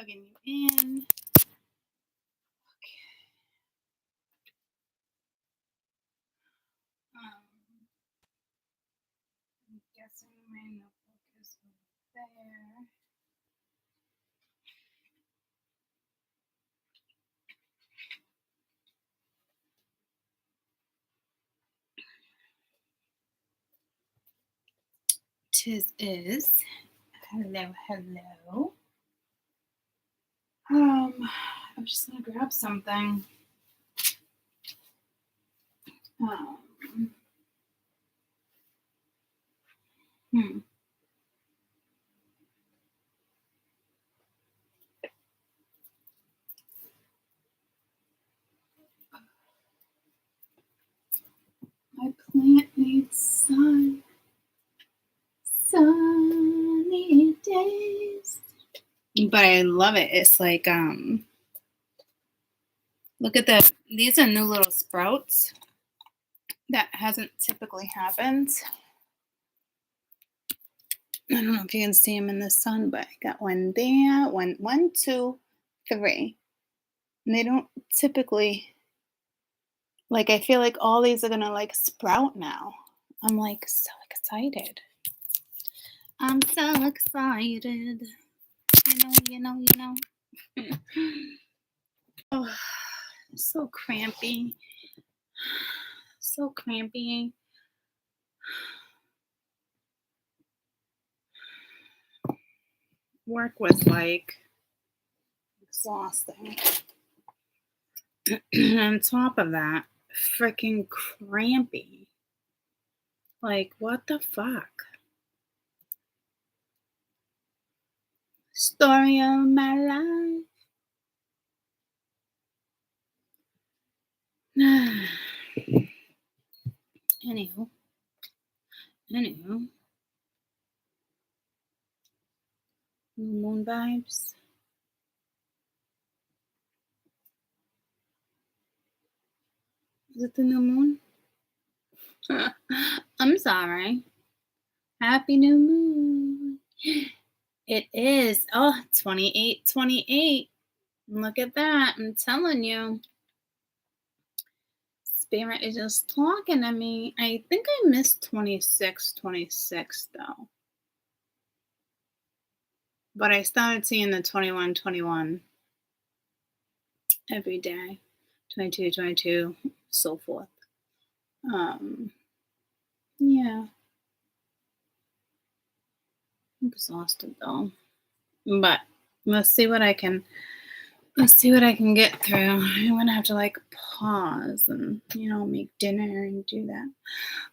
Tugging you in. I'm guessing my notebook is over there. Tis is. Hello. I'm just gonna grab something. My plant needs sun. Sunny days. But I love it. It's like, look at these are new little sprouts. That hasn't typically happened. I don't know if you can see them in the sun, but I got one there, one, 2, 3. And they don't typically, like, I feel like all these are gonna like sprout now. I'm like so excited. I'm so excited. You know. Oh, so crampy. So crampy. Work was like exhausting. On top of that, freaking crampy. Like, what the fuck? Story of my life. Anywho. New moon vibes. Is it the new moon? I'm sorry. Happy new moon. It is. Oh, 28. Look at that. I'm telling you. Spirit is just talking to me. I think I missed 26 though. But I started seeing the 21 every day. 22, so forth. Yeah. I'm exhausted though. But let's see what I can get through. I'm gonna have to like pause and make dinner and do that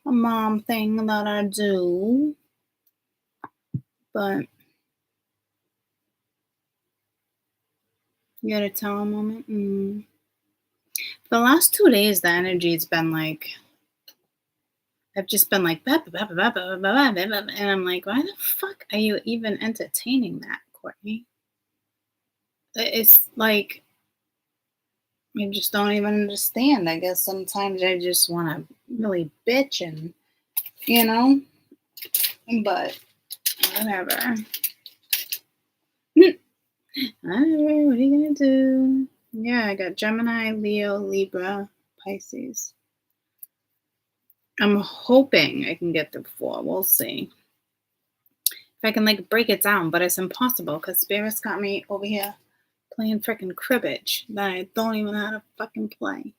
a mom thing that I do. But you gotta tell a moment. For the last 2 days, the energy's been like, I've just been like, and I'm like, why the fuck are you even entertaining that, Courtney? It's like, I just don't even understand. I guess sometimes I just want to really bitch and, but whatever. What are you going to do? Yeah, I got Gemini, Leo, Libra, Pisces. I'm hoping I can get through 4. We'll see. If I can like break it down, but it's impossible because Spirit's got me over here playing freaking cribbage that I don't even know how to fucking play.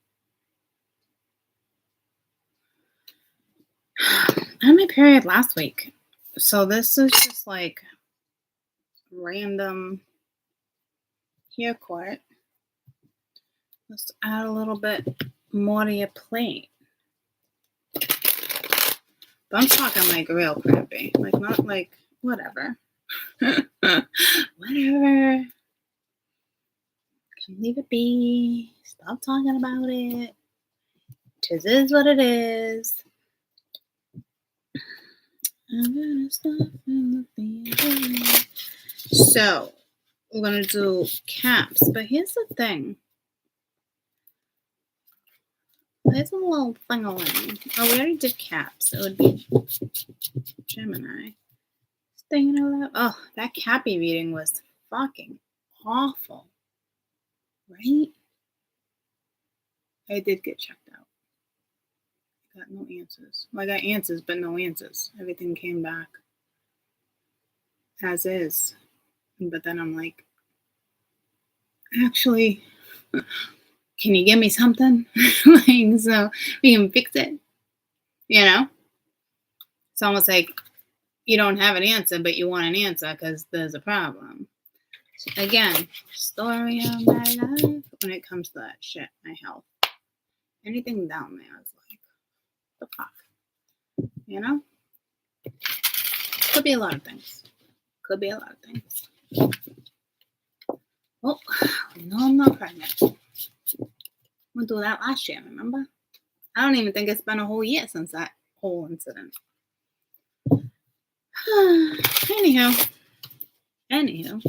I had my period last week. So this is just like random hair court. Let's add a little bit more to your plate. But I'm talking like real crappy. Like not like whatever. Whatever. Can leave it be. Stop talking about it. Tis is what it is. I'm gonna stop and look. So we're gonna do caps, but here's the thing. There's a little thing-a-ling. Oh, we already did caps. It would be Gemini. Staying alive. Oh, that Cappy reading was fucking awful, right? I did get checked out. I got no answers. Well, I got answers, but no answers. Everything came back as is. But then I'm like, actually, can you give me something? Like, so we can fix it, you know? It's almost like you don't have an answer, but you want an answer because there's a problem. Again, story of my life when it comes to that shit, my health. Anything down there is like, the fuck? You know? Could be a lot of things. Could be a lot of things. Oh, no, I'm not pregnant. Went through that last year, remember? I don't even think it's been a whole year since that whole incident. Anywho.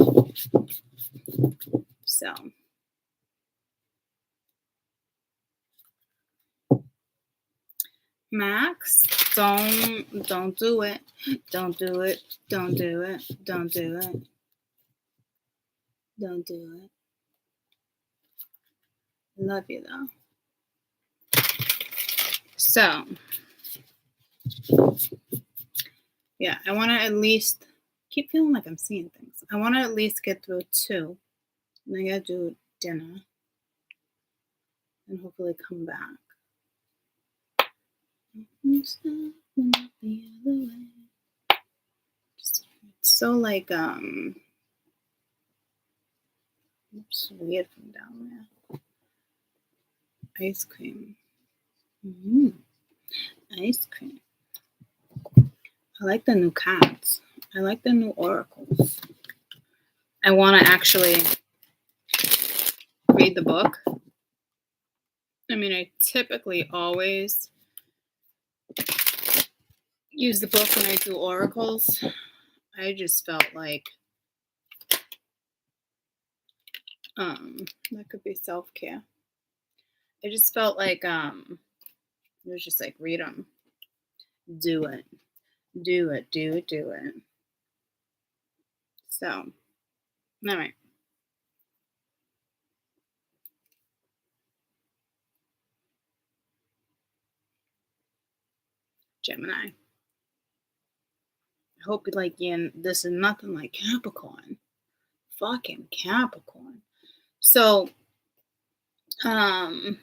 So. Max, don't do it. Don't do it. Don't do it. Don't do it. Don't do it. Love you though. So, yeah, I want to at least keep feeling like I'm seeing things. I want to at least get through 2. And I gotta do dinner and hopefully come back. It's so like it's weird from down there. Ice cream. Ice cream. I like the new cards. I like the new oracles. I want to actually read the book. I mean, I typically always use the book when I do oracles. I just felt like that could be self-care. I just felt like it was just like, read them. Do it. Do it. Do it. Do it. So, all right. Gemini. I hope you like, this is nothing like Capricorn. Fucking Capricorn. So, as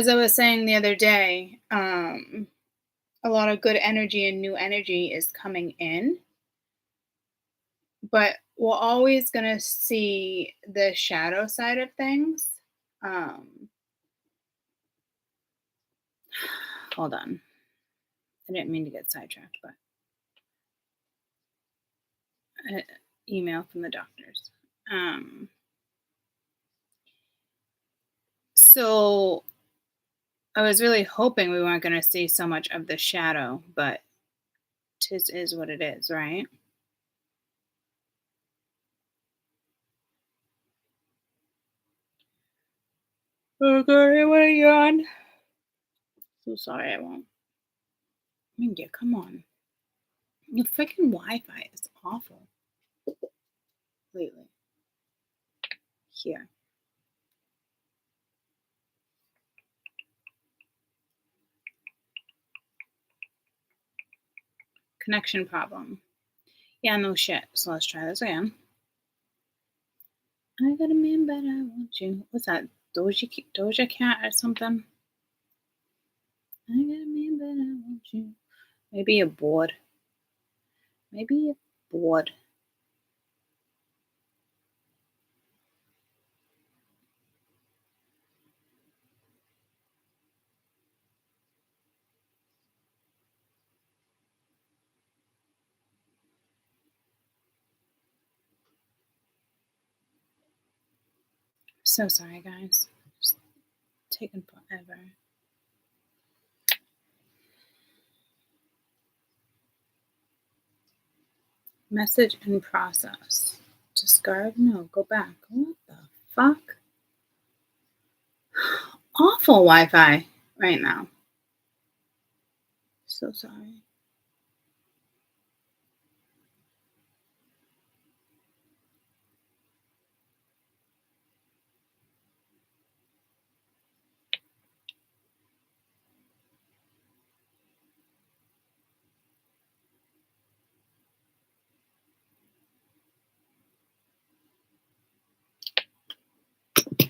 I was saying the other day, a lot of good energy and new energy is coming in, but we're always going to see the shadow side of things. Hold on. I didn't mean to get sidetracked, but email from the doctors. So I was really hoping we weren't going to see so much of the shadow, but tis is what it is, right? Okay, what are you on? So sorry, I won't. India, come on. Your freaking Wi-Fi is awful lately. Here. Connection problem. Yeah, no shit. So let's try this again. I got a man, but I want you. What's that? Doja Cat or something? I got a man, but I want you. Maybe you're bored. Maybe you're bored. So sorry, guys. It's taking forever. Message in process. Discard? No, go back. What the fuck? Awful Wi-Fi right now. So sorry.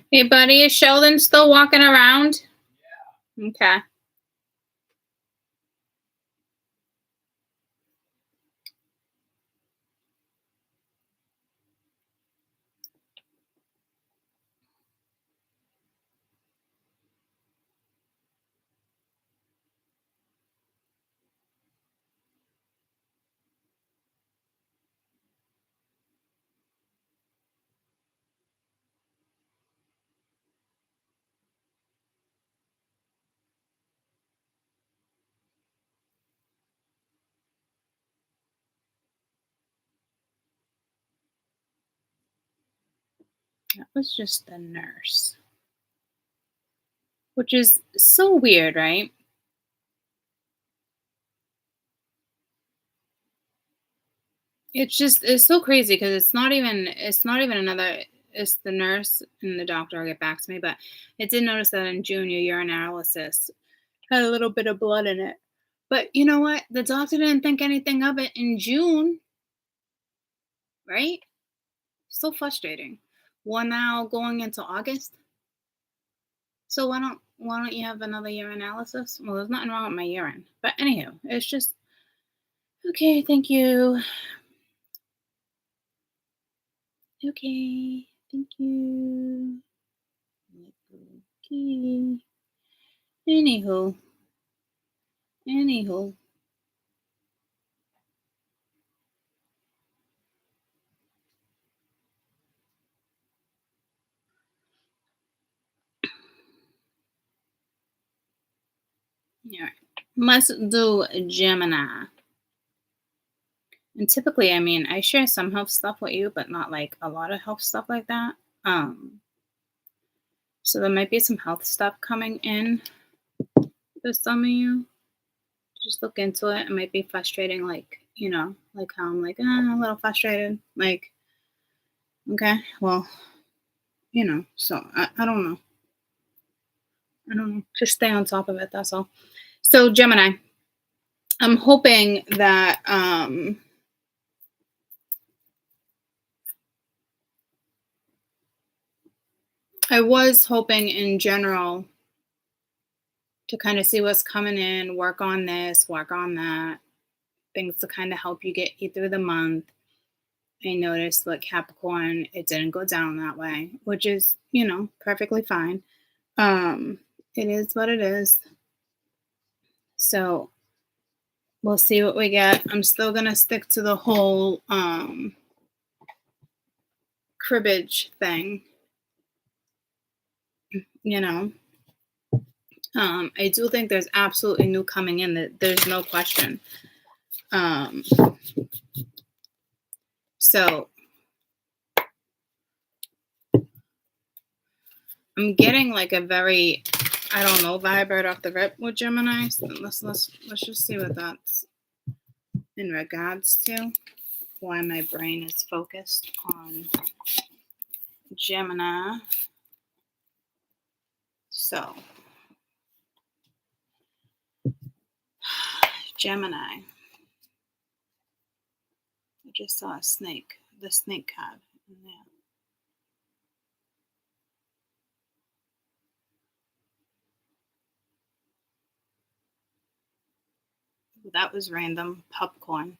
Hey, buddy, is Sheldon still walking around? Okay. That was just the nurse, which is so weird, right? It's so crazy because it's not even another it's the nurse and the doctor will get back to me, but I did notice that in June your urine analysis had a little bit of blood in it. But you know what? The doctor didn't think anything of it in June, right? So frustrating. Well, now going into August. So why don't you have another urine analysis? Well, there's nothing wrong with my urine. But anywho, it's just okay, thank you. Okay, thank you. Okay. Anywho, anywho. All right. Let's do Gemini. And typically, I mean, I share some health stuff with you, but not like a lot of health stuff like that. So there might be some health stuff coming in for some of you. Just look into it. It might be frustrating, like how I'm like, a little frustrated. Like, okay, well, so I don't know. I don't know. Just stay on top of it. That's all. So, Gemini, I'm hoping that I was hoping in general to kind of see what's coming in, work on this, work on that, things to kind of help you get you through the month. I noticed with Capricorn, it didn't go down that way, which is, perfectly fine. It is what it is. So we'll see what we get. I'm still gonna stick to the whole cribbage thing, you know. I do think there's absolutely new coming in. That there's no question. So I'm getting like a very, I don't know, vibe right off the rip with Gemini. So let's just see what that's in regards to. Why my brain is focused on Gemini. So Gemini. I just saw a snake. The snake card in there. That was random. Popcorn.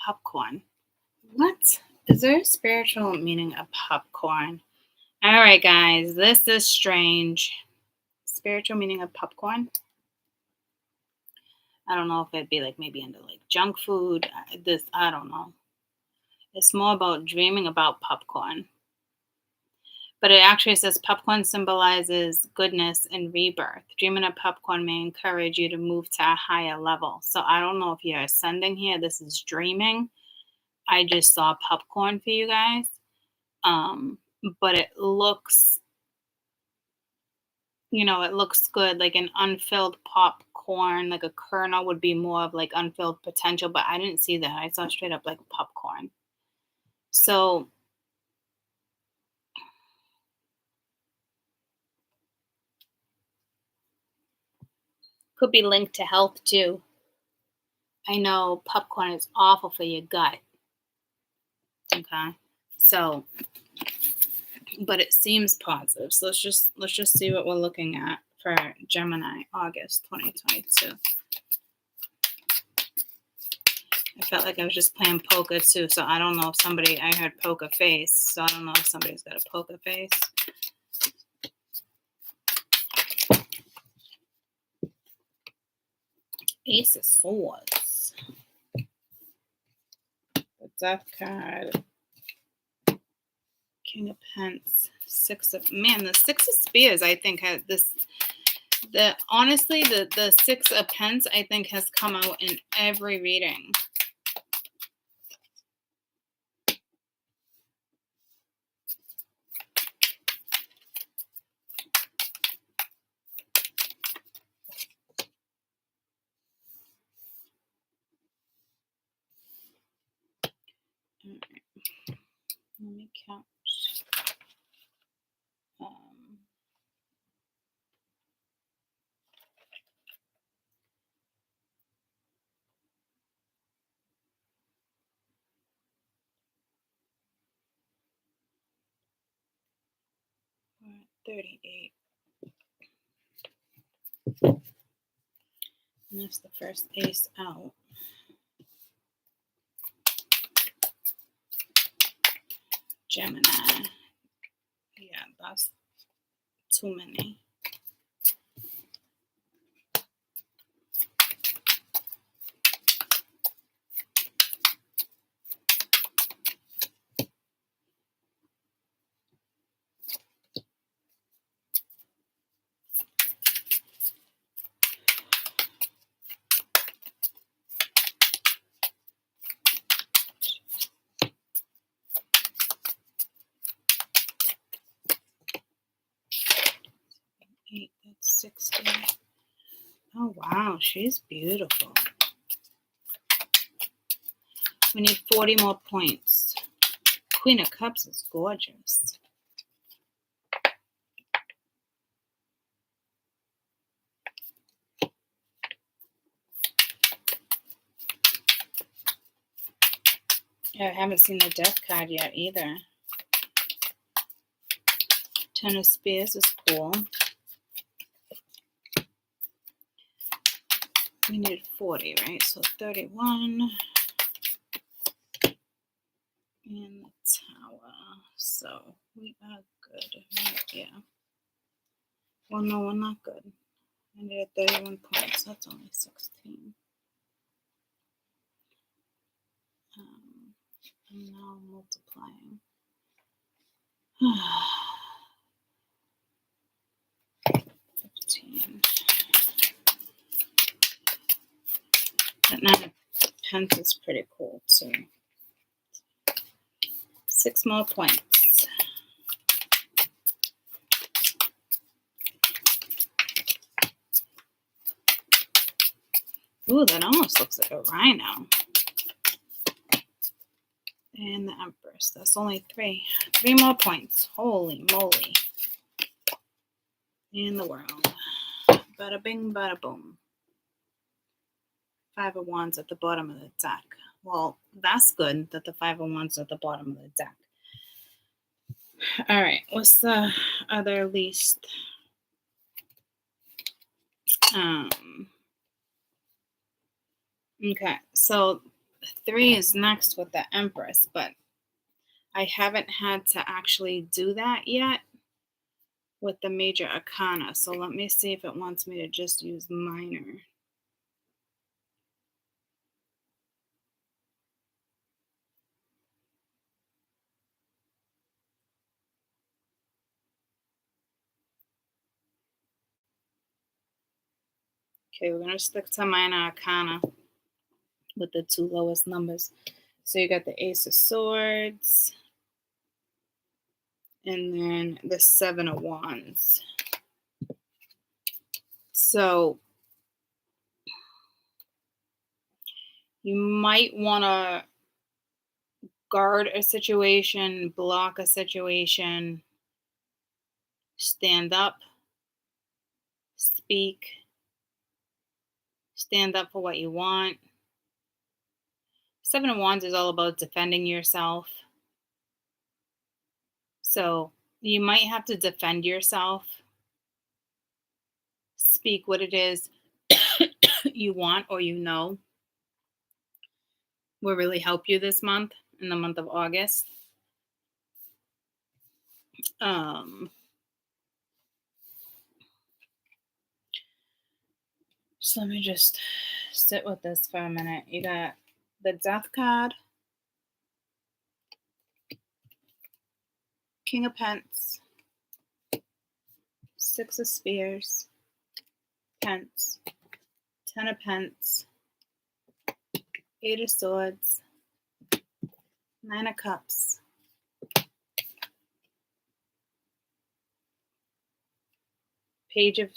Popcorn. What? Is there a spiritual meaning of popcorn? All right, guys. This is strange. Spiritual meaning of popcorn? I don't know if it'd be like maybe into like junk food. I don't know. It's more about dreaming about popcorn. But it actually says popcorn symbolizes goodness and rebirth. Dreaming of popcorn may encourage you to move to a higher level. So I don't know if you're ascending here. This is dreaming. I just saw popcorn for you guys. But it looks, it looks good. Like an unfilled popcorn, like a kernel would be more of like unfilled potential. But I didn't see that. I saw straight up like popcorn. So could be linked to health too. I know popcorn is awful for your gut. Okay. So but it seems positive. So let's just see what we're looking at for Gemini, August 2022. I felt like I was just playing poker too, so I don't know if I heard poker face, so I don't know if somebody's got a poker face. Ace of Swords. The Death card. King of Pence. The Six of Spears, I think, has this. Honestly, the Six of Pence, I think, has come out in every reading. All right. Let me count. 38. And that's the first ace out. Gemini. Yeah, that's too many. That's 60. Oh, wow. She's beautiful. We need 40 more points. Queen of Cups is gorgeous. Yeah, I haven't seen the Death card yet either. Ten of Spears is cool. We need 40, right? So 31. And the Tower. So we are good. Right? Yeah. Well, no, we're not good. I needed 31 points. That's only 16. I'm now multiplying. 15. That 9 of Pence is pretty cool too. 6 more points. Ooh, that almost looks like a rhino. And the Empress. That's only 3. 3 more points. Holy moly. In the world. Bada bing, bada boom. 5 of Wands at the bottom of the deck. Well, that's good that the 5 of Wands at the bottom of the deck. All right. What's the other least? Okay. So 3 is next with the Empress, but I haven't had to actually do that yet with the major arcana. So let me see if it wants me to just use minor. Okay, we're going to stick to minor arcana with the 2 lowest numbers. So you got the Ace of Swords and then the 7 of Wands. So you might want to guard a situation, block a situation, stand up, speak, stand up for what you want. 7 of Wands is all about defending yourself. So, You might have to defend yourself, speak what it is you want or will really help you this month, in the month of August. So let me just sit with this for a minute. You got the Death card, King of Pence, Six of Spears, Pence, Ten of Pence, Eight of Swords, Nine of Cups, Page of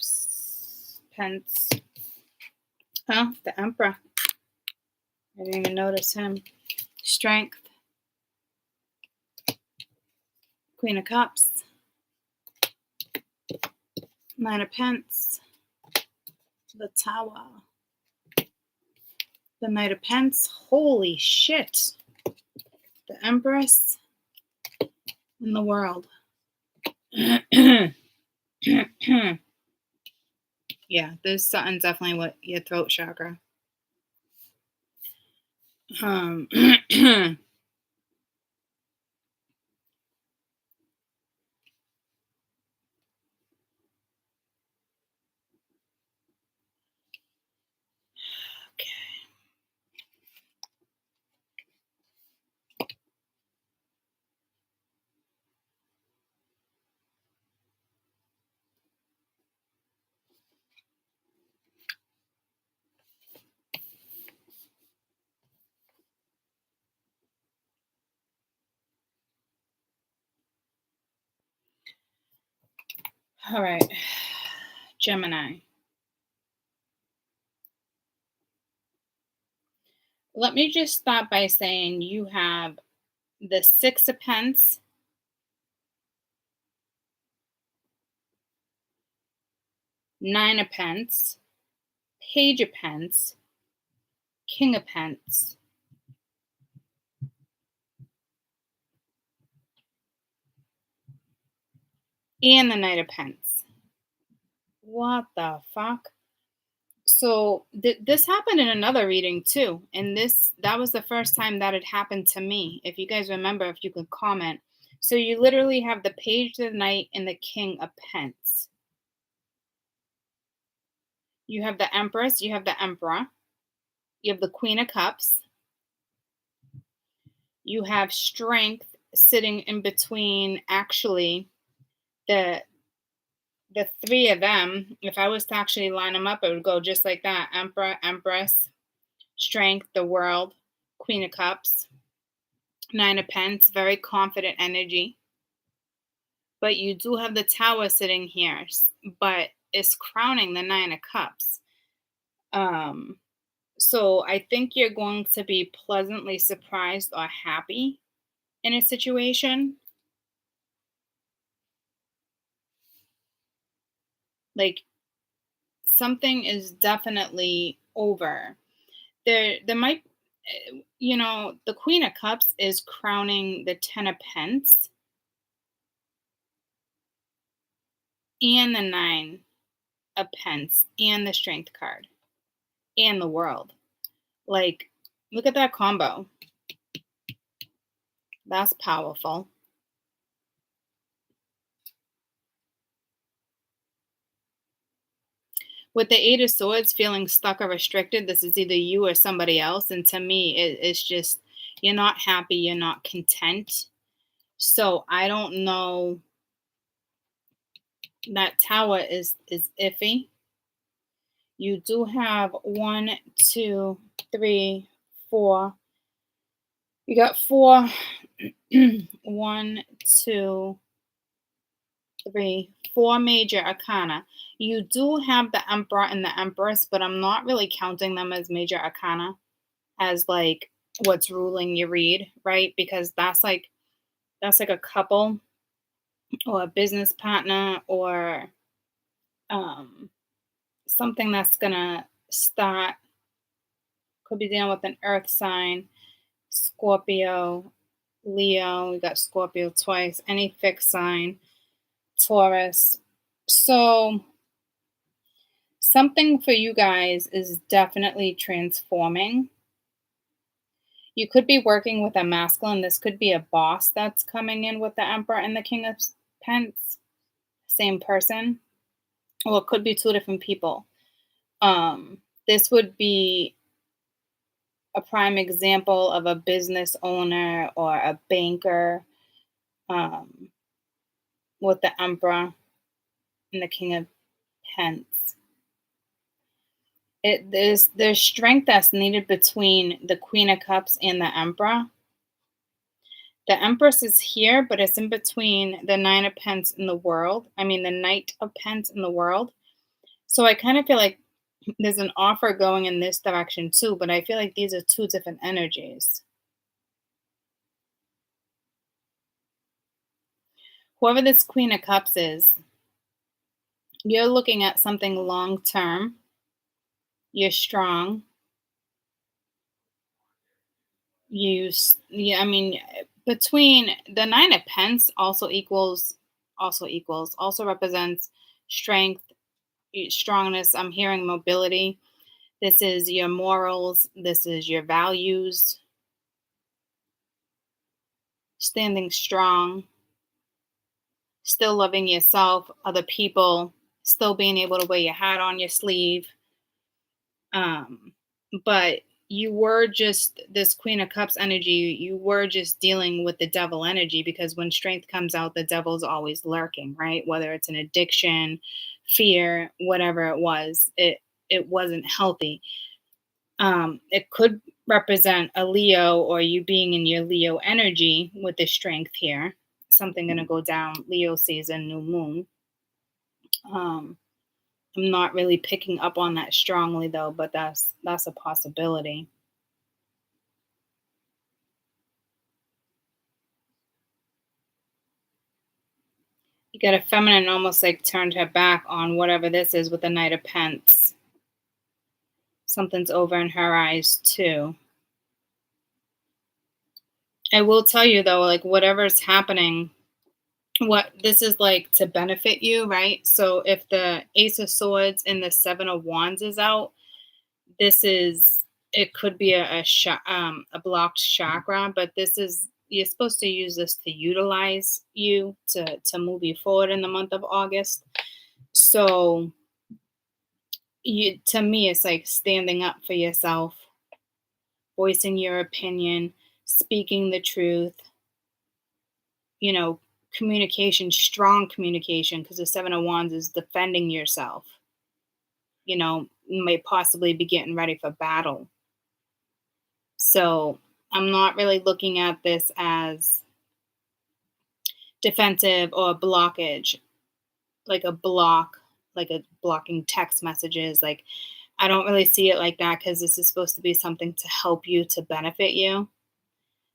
Pence. Oh, the Emperor. I didn't even notice him. Strength. Queen of Cups. Nine of Pence. The Tower. The Knight of Pence. Holy shit. The Empress. And the World. Yeah, there's something definitely with your throat chakra. All right, Gemini. Let me just start by saying you have the Six of Pence, Nine of Pence, Page of Pence, King of Pence, and the Knight of Pence. What the fuck? So this happened in another reading too, and that was the first time that had happened to me. If you guys remember, if you could comment. So you literally have the Page, the Knight, and the King of Pence. You have the Empress, you have the Emperor, you have the Queen of Cups, you have Strength sitting in between. Actually, the three of them, if I was to actually line them up, it would go just like that: Emperor, Empress, Strength, the World, Queen of Cups, Nine of Pence. Very confident energy. But you do have the Tower sitting here, but it's crowning the Nine of Cups. So I think you're going to be pleasantly surprised or happy in a situation. Like, something is definitely over. There might, the Queen of Cups is crowning the Ten of Pence and the Nine of Pence and the Strength card and the World. Like, look at that combo. That's powerful. With the Eight of Swords feeling stuck or restricted, this is either you or somebody else. And to me, it's just, you're not happy, you're not content. So I don't know. That Tower is iffy. You do have 1, 2, 3, 4. You got 4. 1, 2, 3, 4 major arcana. You do have the Emperor and the Empress, but I'm not really counting them as major arcana, as like what's ruling your read, right? Because that's like a couple or a business partner or something that's gonna start. Could be dealing with an earth sign, Scorpio, Leo. We got Scorpio twice. Any fixed sign. Taurus. So something for you guys is definitely transforming. You could be working with a masculine. This could be a boss that's coming in with the Emperor and the King of Pence. Same person. Well, it could be two different people. This would be a prime example of a business owner or a banker um, with the Emperor and the King of Pence. There's strength that's needed between the Queen of Cups and the Emperor. The Empress is here, but it's in between the Nine of Pence in the world. I mean, the Knight of Pence in the world. So I kind of feel like there's an offer going in this direction too, but I feel like these are two different energies. Whoever this Queen of Cups is, you're looking at something long term. You're strong. Yeah, I mean, between the Nine of Pence also represents strength, strongness. I'm hearing mobility. This is your morals. This is your values. Standing strong, still loving yourself, other people, still being able to wear your hat on your sleeve. Um, but you were just this Queen of Cups energy, you were just dealing with the devil energy because when strength comes out, the devil's always lurking, right? Whether it's an addiction, fear, whatever it was, it wasn't healthy. It could represent a Leo or you being in your Leo energy with the strength here. Something gonna go down Leo season, new moon. Um, I'm not really picking up on that strongly though, but that's a possibility. You got a feminine almost like turned her back on whatever this is with the Knight of Pence. Something's over in her eyes too. I will tell you though, like whatever's happening, what this is like to benefit you, right? So if the Ace of Swords and the Seven of Wands is out, this is it could be a blocked chakra, but this is you're supposed to use this to utilize you to move you forward in the month of August. So you to me it's like standing up for yourself, voicing your opinion, speaking the truth, you know, communication, strong communication, because the Seven of Wands is defending yourself. You know, you may possibly be getting ready for battle. So I'm not really looking at this as defensive or blockage, like a block, like a blocking text messages. Like I don't really see it like that because this is supposed to be something to help you, to benefit you.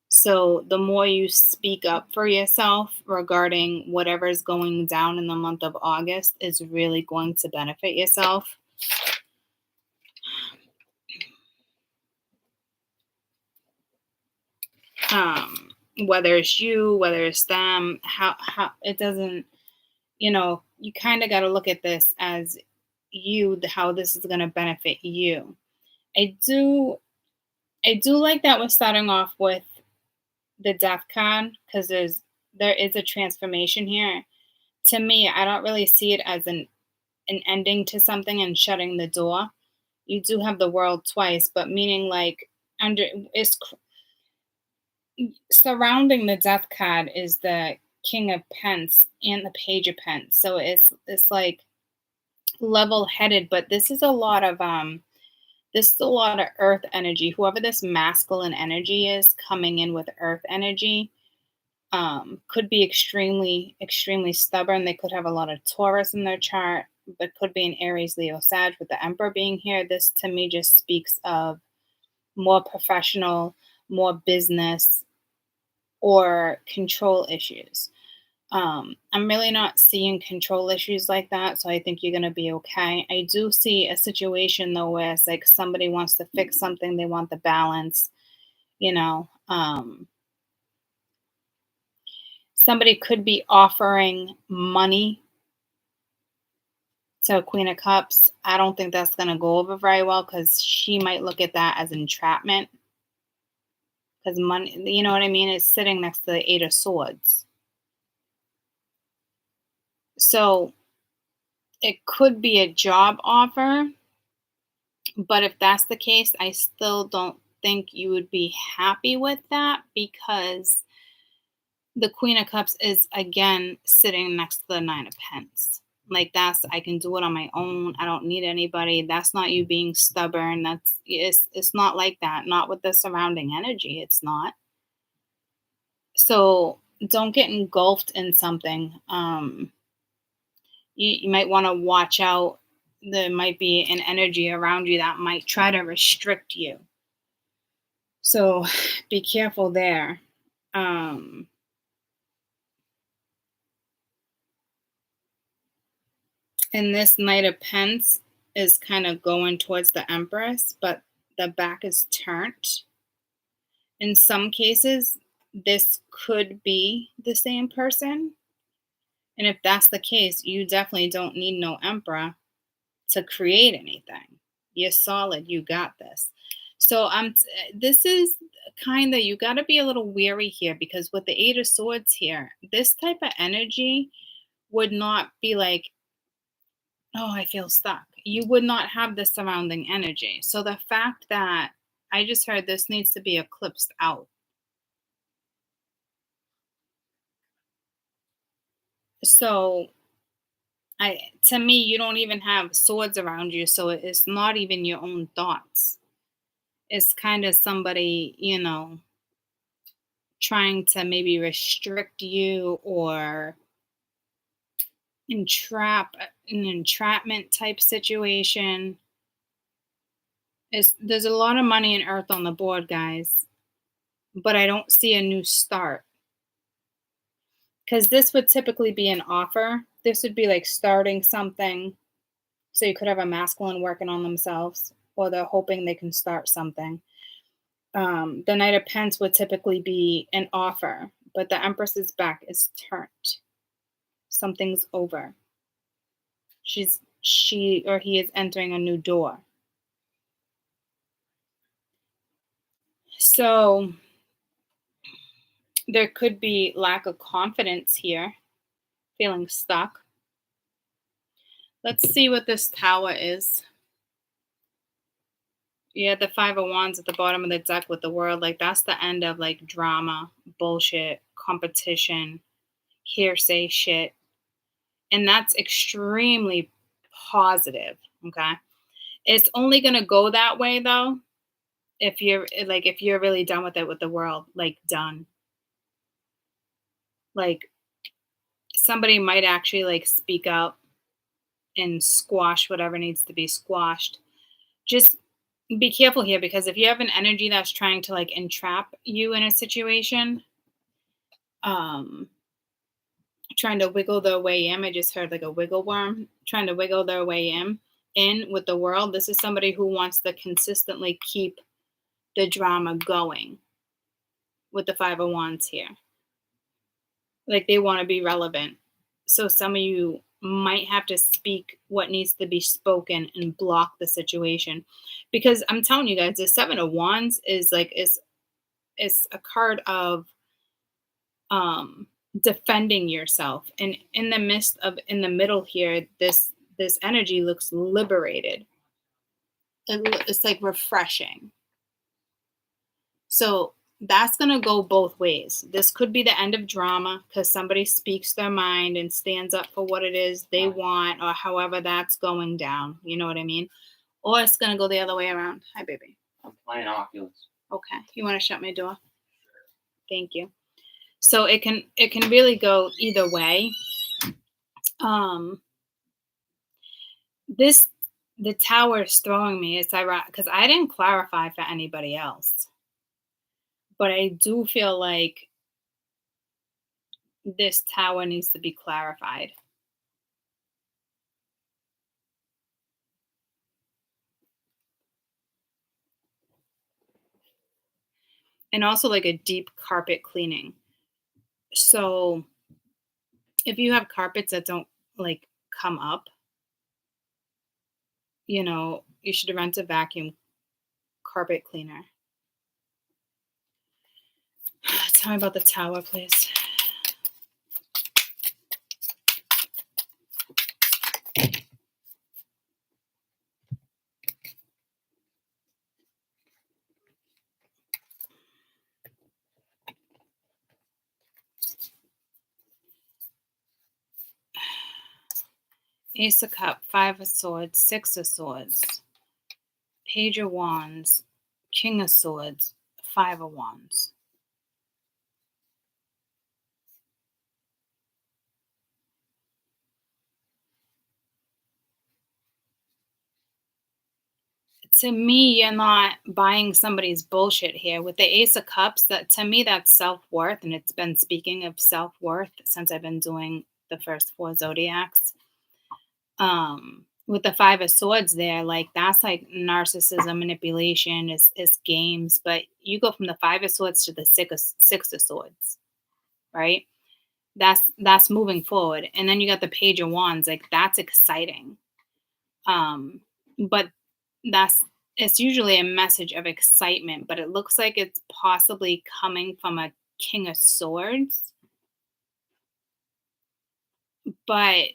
So the more you speak up for yourself regarding whatever's going down in the month of August is really going to benefit yourself. Whether it's you, whether it's them, how it doesn't, you kind of got to look at this as you, how this is going to benefit you. I do like that we're starting off with the Death card because there is a transformation here. To me, I don't really see it as an ending to something and shutting the door. You do have the World twice, but meaning like under is surrounding the Death card is the King of Pence and the Page of Pence. So it's like level headed, but this is a lot of earth energy. Whoever this masculine energy is coming in with earth energy could be extremely, extremely stubborn. They could have a lot of Taurus in their chart, but could be an Aries, Leo, Sag with the Emperor being here. This to me just speaks of more professional, more business, or control issues. I'm really not seeing control issues like that, so I think you're going to be okay. I do see a situation though where it's like somebody wants to fix something, they want the balance, you know. Somebody could be offering money to a Queen of Cups. I don't think that's going to go over very well because she might look at that as entrapment. Because money, you know what I mean? It's sitting next to the Eight of Swords. So it could be a job offer. But if that's the case, I still don't think you would be happy with that because the Queen of Cups is again sitting next to the Nine of Pence. Like that's I can do it on my own. I don't need anybody. That's not you being stubborn. It's not like that. Not with the surrounding energy. It's not. So don't get engulfed in something. You might want to watch out. There might be an energy around you that might try to restrict you. So be careful there. And this Knight of Pence is kind of going towards the Empress, but the back is turned. In some cases, this could be the same person. And if that's the case, you definitely don't need no Emperor to create anything. You're solid. You got this. So this is kind of, you got to be a little weary here because with the Eight of Swords here, this type of energy would not be like, oh, I feel stuck. You would not have the surrounding energy. So the fact that I just heard this needs to be eclipsed out. So to me, you don't even have swords around you. So it's not even your own thoughts. It's kind of somebody, trying to maybe restrict you or an entrapment type situation. There's a lot of money and earth on the board, guys, but I don't see a new start because this would typically be an offer. This would be like starting something. So you could have a masculine working on themselves, or they're hoping they can start something. The Knight of Pence would typically be an offer, but the Empress's back is turned. Something's over. She or he is entering a new door. So there could be lack of confidence here, feeling stuck. Let's see what this Tower is. Yeah, the Five of Wands at the bottom of the deck with the World. Like that's the end of like drama, bullshit, competition, hearsay shit. And that's extremely positive. Okay. It's only going to go that way though if you're really done with it with the World, like done. Like somebody might actually like speak up and squash whatever needs to be squashed. Just be careful here because if you have an energy that's trying to like entrap you in a situation, trying to wiggle their way in. I just heard like a wiggle worm trying to wiggle their way in with the World. This is somebody who wants to consistently keep the drama going with the Five of Wands here. Like they want to be relevant. So some of you might have to speak what needs to be spoken and block the situation. Because I'm telling you guys, the Seven of Wands is like it's a card of defending yourself. And in the middle here, this energy looks liberated. It's like refreshing. So that's going to go both ways. This could be the end of drama because somebody speaks their mind and stands up for what it is they want, or however that's going down. You know what I mean? Or it's going to go the other way around. Hi, baby. I'm playing Oculus. Okay. You want to shut my door? Thank you. So it can really go either way. The Tower is throwing me. It's ironic because I didn't clarify for anybody else. But I do feel like this Tower needs to be clarified. And also like a deep carpet cleaning. So If you have carpets that don't like come up, you should rent a vacuum carpet cleaner. Tell me about the tower, please. Ace of Cup, Five of Swords, Six of Swords, Page of Wands, King of Swords, Five of Wands. To me, you're not buying somebody's bullshit here. With the Ace of Cups, that to me, that's self-worth, and it's been speaking of self-worth since I've been doing the first four zodiacs. With the Five of Swords there, like that's like narcissism, manipulation, is games. But you go from the Five of Swords to the Six of Swords, right? That's moving forward. And then you got the Page of Wands, like that's exciting. But it's usually a message of excitement, but it looks like it's possibly coming from a King of Swords. But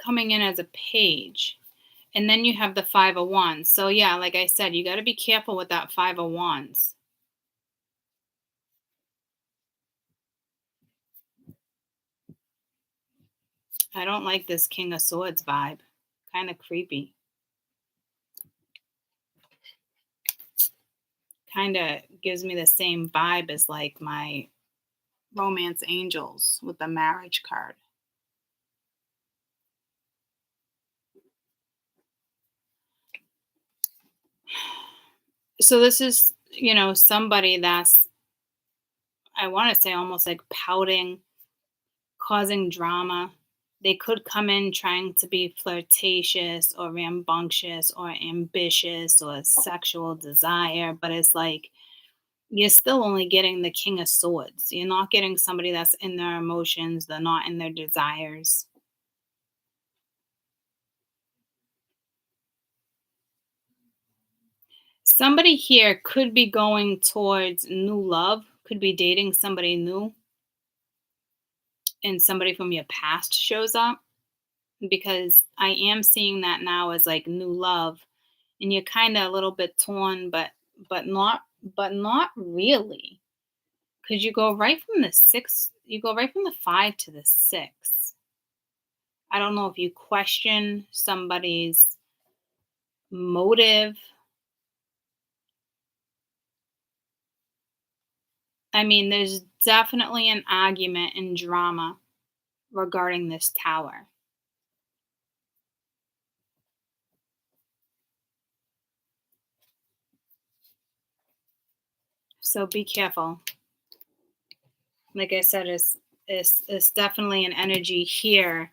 coming in as a page. And then you have the Five of Wands. So yeah, like I said, you got to be careful with that Five of Wands. I don't like this King of Swords vibe. Kind of creepy. Kind of gives me the same vibe as like my romance angels with the marriage card. So this is, somebody that's, I want to say almost like pouting, causing drama. They could come in trying to be flirtatious or rambunctious or ambitious or sexual desire, but it's like you're still only getting the King of Swords. You're not getting somebody that's in their emotions, they're not in their desires. Somebody here could be going towards new love, could be dating somebody new, and somebody from your past shows up, because I am seeing that now as like new love, and you're kind of a little bit torn, but not but not really, because you go right from the five to the six. I don't know if you question somebody's motive. I mean, there's definitely an argument and drama regarding this tower. So be careful. Like I said, it's definitely an energy here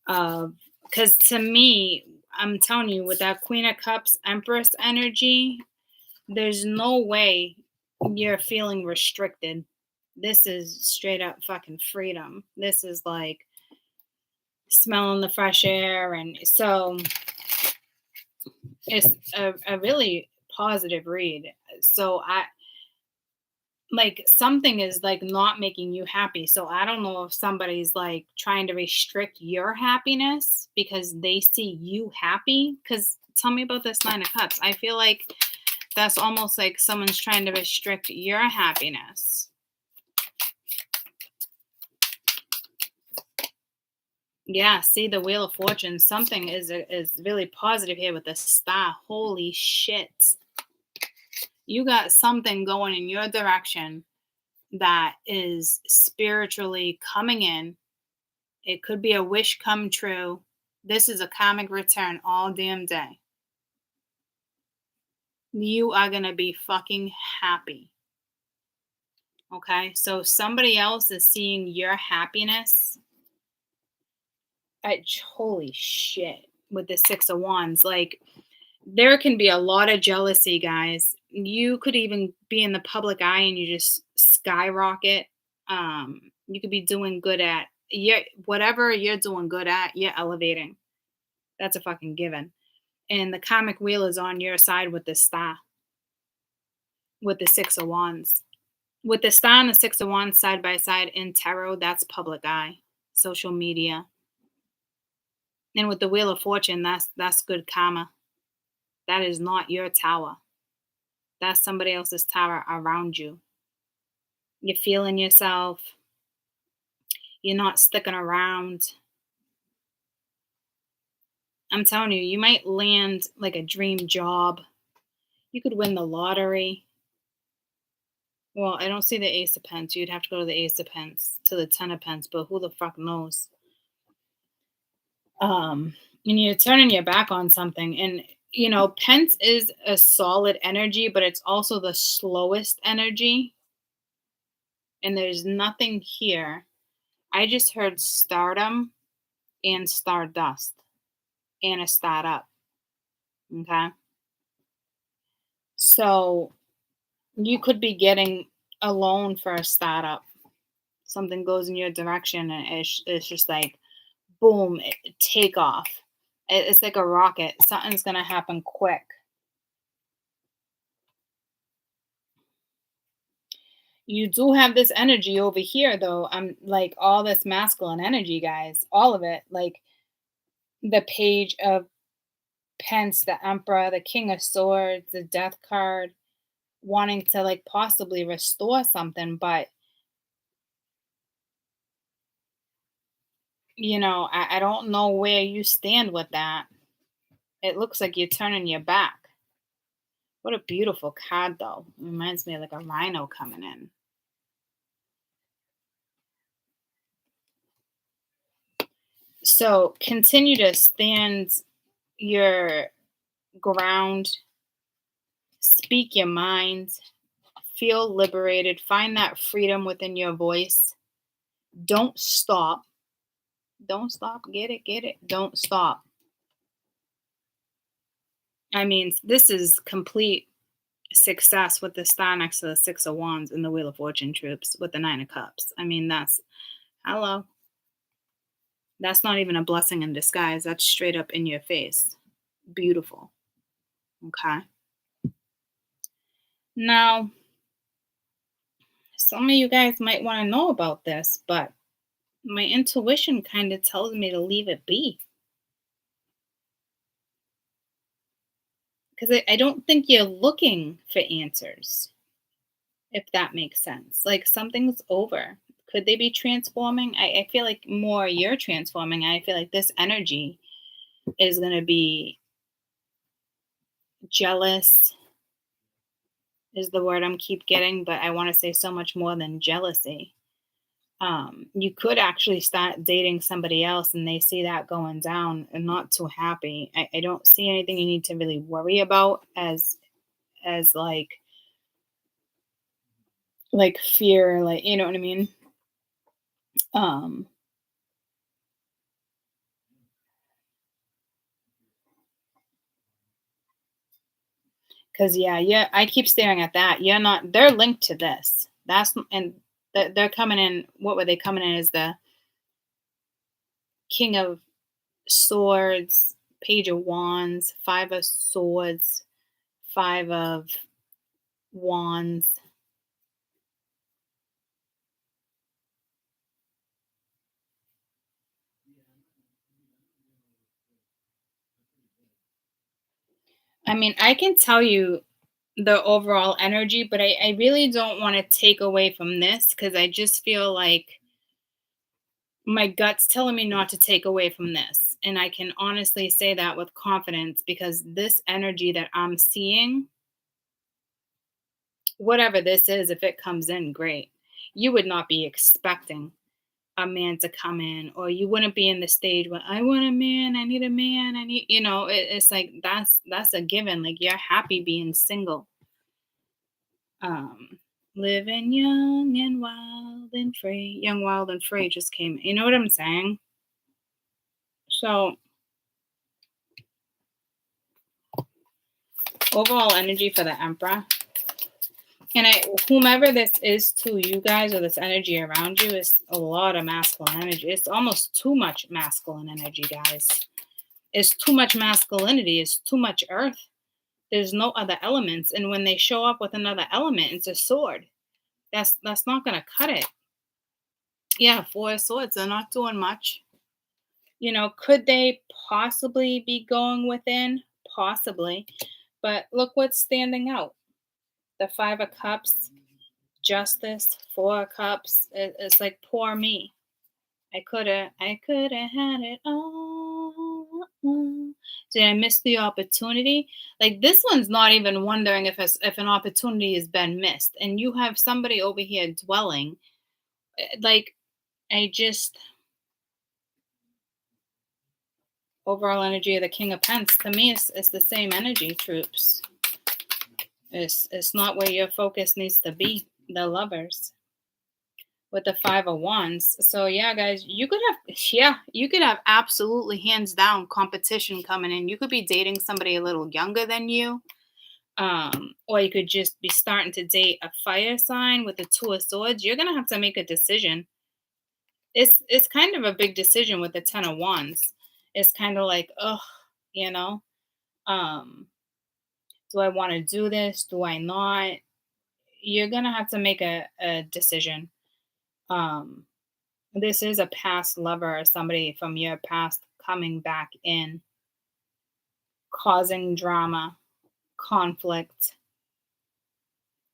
of, because to me, I'm telling you, with that Queen of Cups, Empress energy, there's no way you're feeling restricted. This is straight up fucking freedom. This is like smelling the fresh air. And so it's a really positive read. So I like something is like not making you happy. So I don't know if somebody's like trying to restrict your happiness because they see you happy. Because tell me about this Nine of Cups. I feel like that's almost like someone's trying to restrict your happiness. Yeah, see the Wheel of Fortune. Something is really positive here with the Star. Holy shit. You got something going in your direction that is spiritually coming in. It could be a wish come true. This is a karmic return all damn day. You are going to be fucking happy. Okay? So somebody else is seeing your happiness. Holy shit. With the Six of Wands. Like, there can be a lot of jealousy, guys. You could even be in the public eye and you just skyrocket. You could be doing good at whatever you're doing good at, you're elevating. That's a fucking given. And the karmic wheel is on your side with the star, with the six of wands. With the star and the six of wands side by side in tarot, that's public eye, social media. And with the wheel of fortune, that's good karma. That is not your tower. That's somebody else's tower around you. You're feeling yourself. You're not sticking around. I'm telling you, you might land like a dream job. You could win the lottery. Well, I don't see the ace of pence. You'd have to go to the ace of pence, to the 10 of pence, but who the fuck knows? And you're turning your back on something. And, pence is a solid energy, but it's also the slowest energy. And there's nothing here. I just heard stardom and stardust and a startup. Okay. So you could be getting a loan for a startup. Something goes in your direction and it's just like, boom, take off. It's like a rocket. Something's going to happen quick. You do have this energy over here, though. I'm like all this masculine energy, guys. All of it. Like the page of pence, the emperor, the king of swords, the death card, wanting to like possibly restore something. But, I don't know where you stand with that. It looks like you're turning your back. What a beautiful card, though. Reminds me of like a rhino coming in. So continue to stand your ground, speak your mind, feel liberated, find that freedom within your voice. Don't stop. Don't stop. Get it. Don't stop. I mean, this is complete success with the star next to the six of wands and the wheel of fortune troops with the 9 of cups. I mean, hello. That's not even a blessing in disguise. That's straight up in your face. Beautiful. Okay. Now, some of you guys might want to know about this, but my intuition kind of tells me to leave it be. Because I don't think you're looking for answers, if that makes sense. Like something's over. Could they be transforming? I feel like more you're transforming. I feel like this energy is going to be jealous, is the word I'm keep getting, but I want to say so much more than jealousy. You could actually start dating somebody else and they see that going down and not too happy. I don't see anything you need to really worry about as like fear, like, you know what I mean? Because yeah, I keep staring at that. They're linked to this. And they're coming in. What were they coming in as the King of Swords, Page of Wands, Five of Swords, Five of Wands. I mean, I can tell you the overall energy, but I really don't want to take away from this because I just feel like my gut's telling me not to take away from this. And I can honestly say that with confidence because this energy that I'm seeing, whatever this is, if it comes in, great. You would not be expecting a man to come in, or you wouldn't be in the stage where I want a man, I need a man, I need, it's like that's a given. Like you're happy being single. Living young and wild and free. Young, wild, and free just came. You know what I'm saying? So, overall energy for the Emperor. And whomever this is to you guys, or this energy around you, is a lot of masculine energy. It's almost too much masculine energy, guys. It's too much masculinity. It's too much earth. There's no other elements. And when they show up with another element, it's a sword. That's not gonna cut it. Yeah, Four of Swords. They're not doing much. Could they possibly be going within? Possibly. But look what's standing out. The Five of Cups, Justice, Four of Cups. It's like, poor me. I coulda had it all. Did I miss the opportunity? Like, this one's not even wondering if an opportunity has been missed, and you have somebody over here dwelling. Like, I just overall energy of the King of Pence, to me, it's the same energy, troops. It's not where your focus needs to be. The Lovers with the Five of Wands. So yeah, guys, you could have absolutely hands down competition coming in. You could be dating somebody a little younger than you. Or you could just be starting to date a fire sign with the Two of Swords. You're gonna have to make a decision. It's kind of a big decision with the Ten of Wands. It's kind of like, you know, um, do I want to do this? Do I not? You're gonna have to make a decision. This is a past lover or somebody from your past coming back in, causing drama, conflict.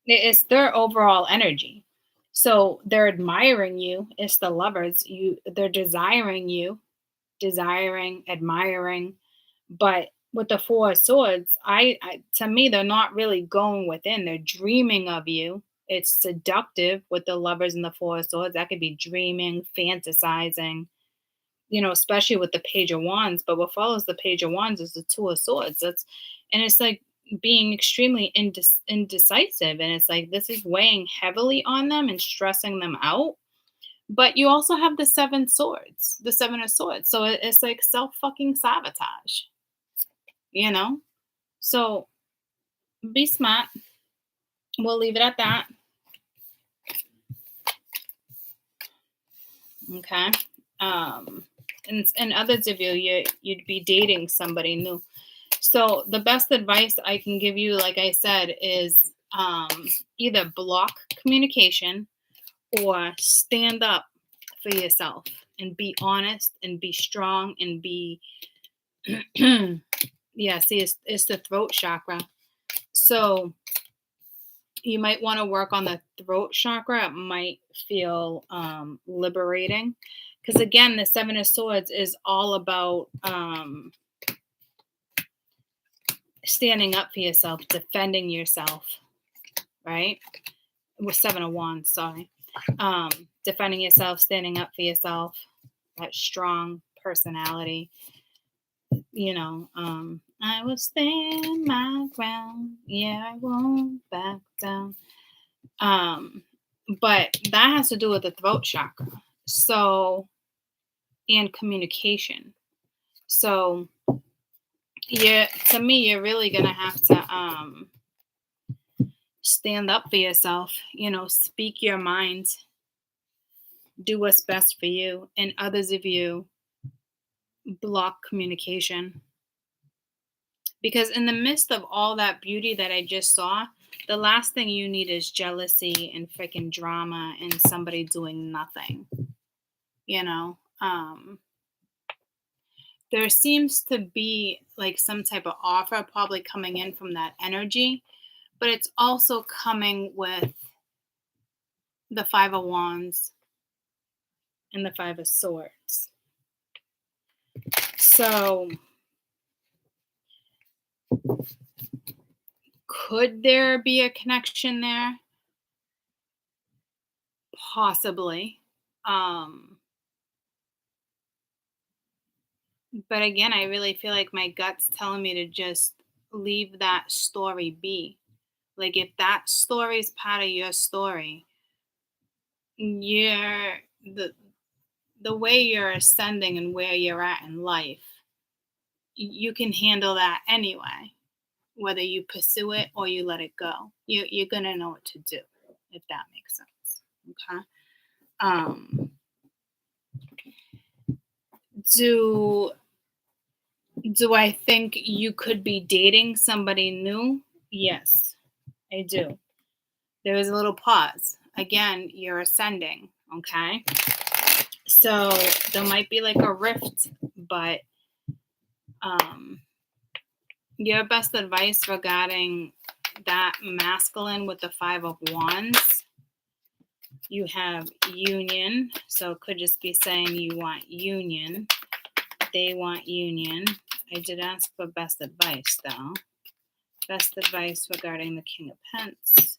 It's their overall energy. So they're admiring you. It's the Lovers. They're desiring you, admiring. But with the Four of Swords, to me, they're not really going within. They're dreaming of you. It's seductive with the Lovers and the Four of Swords. That could be dreaming, fantasizing, especially with the Page of Wands. But what follows the Page of Wands is the Two of Swords. And it's like being extremely indecisive. And it's like this is weighing heavily on them and stressing them out. But you also have the Seven of Swords. So it's like self fucking sabotage, So be smart. We'll leave it at that. Okay. And others of you'd be dating somebody new. So the best advice I can give you, like I said, is either block communication or stand up for yourself and be honest and be strong and be yeah, see, it's the throat chakra. So you might want to work on the throat chakra. It might feel liberating, because again, the Seven of Swords is all about standing up for yourself, defending yourself, right? With Seven of Wands, sorry. Defending yourself, standing up for yourself, that strong personality. I will stand my ground. Yeah, I won't back down. But that has to do with the throat chakra. So, and communication. So, to me, you're really gonna have to stand up for yourself. Speak your mind. Do what's best for you, and others of you block communication. Because in the midst of all that beauty that I just saw, the last thing you need is jealousy and freaking drama and somebody doing nothing. There seems to be like some type of offer probably coming in from that energy, but it's also coming with the Five of Wands and the Five of Swords. So could there be a connection there? Possibly. But again, I really feel like my gut's telling me to just leave that story be. Like, if that story is part of your story, the way you're ascending and where you're at in life, you can handle that anyway. whether you pursue it or you let it go. You're gonna know what to do, if that makes sense. Okay. Um, do do I think you could be dating somebody new? Yes, I do. There is a little pause. Again, you're ascending. Okay. So there might be like a rift, but um, your best advice regarding that masculine with the Five of Wands, you have union. So it could just be saying you want union. They want union. I did ask for best advice though. Best advice regarding the King of Pence.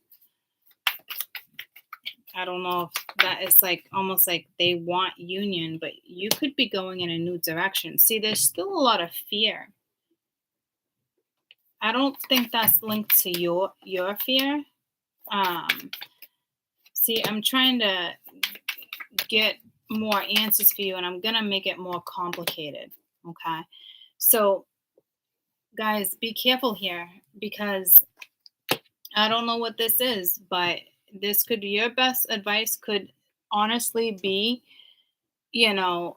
I don't know if that is like almost like they want union, but you could be going in a new direction. See, there's still a lot of fear. I don't think that's linked to your fear. See, I'm trying to get more answers for you, and I'm gonna make it more complicated. Okay, so guys, be careful here because I don't know what this is, but this could be your best advice. Could honestly be, yeah,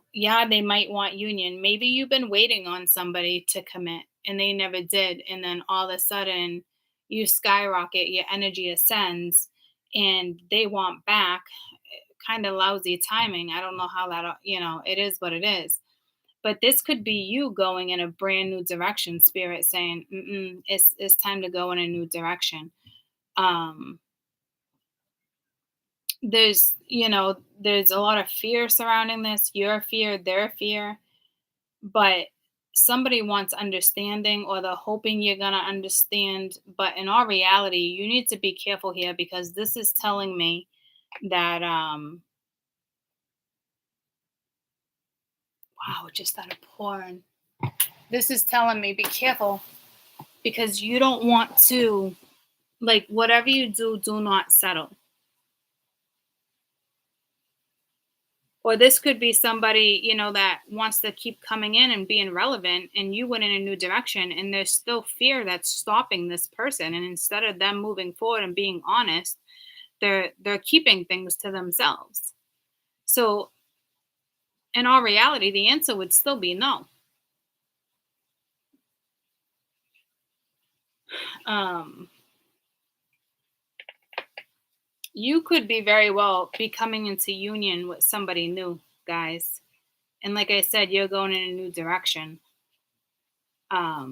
they might want union. Maybe you've been waiting on somebody to commit and they never did. And then all of a sudden you skyrocket, your energy ascends and they want back. Kind of lousy timing. I don't know how that, it is what it is. But this could be you going in a brand new direction, spirit saying, it's time to go in a new direction. There's a lot of fear surrounding this, your fear, their fear, but somebody wants understanding or they're hoping you're going to understand. But in all reality, you need to be careful here because this is telling me that wow, it just started pouring. This is telling me be careful because you don't want to, like, whatever you do not settle. Or this could be somebody, that wants to keep coming in and being relevant, and you went in a new direction, and there's still fear that's stopping this person. And instead of them moving forward and being honest, they're keeping things to themselves. So in all reality, the answer would still be no. You could be very well be coming into union with somebody new, guys. And like I said, you're going in a new direction. I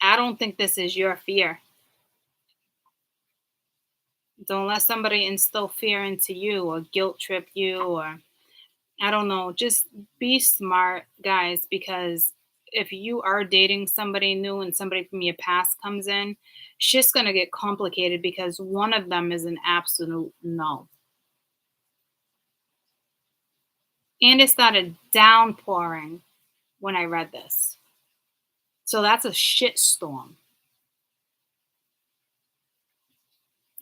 don't think this is your fear. Don't let somebody instill fear into you or guilt trip you, or I don't know. Just be smart, guys, because if you are dating somebody new and somebody from your past comes in, shit's going to get complicated because one of them is an absolute no. And it started downpouring when I read this. So that's a shit storm.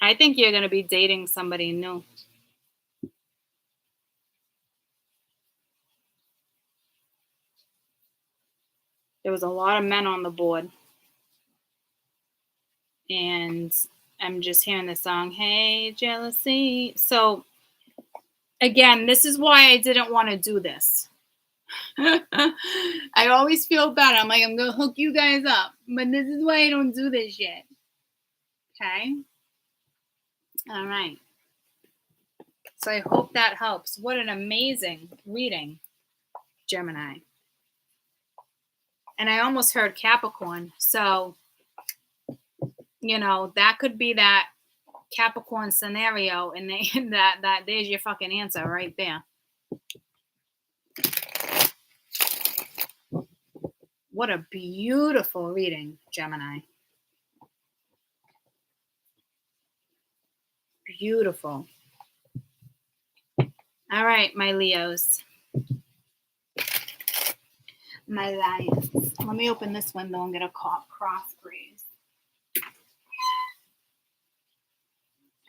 I think you're going to be dating somebody new. There was a lot of men on the board. And I'm just hearing the song, Hey, Jealousy. So, again, this is why I didn't want to do this. I always feel bad. I'm like, I'm going to hook you guys up. But this is why I don't do this yet. Okay? All right. So I hope that helps. What an amazing reading, Gemini. And I almost heard Capricorn. So, that could be that Capricorn scenario. And that there's your fucking answer right there. What a beautiful reading, Gemini. Beautiful. All right, my Leos. My Lions. Let me open this window and get a cross breeze.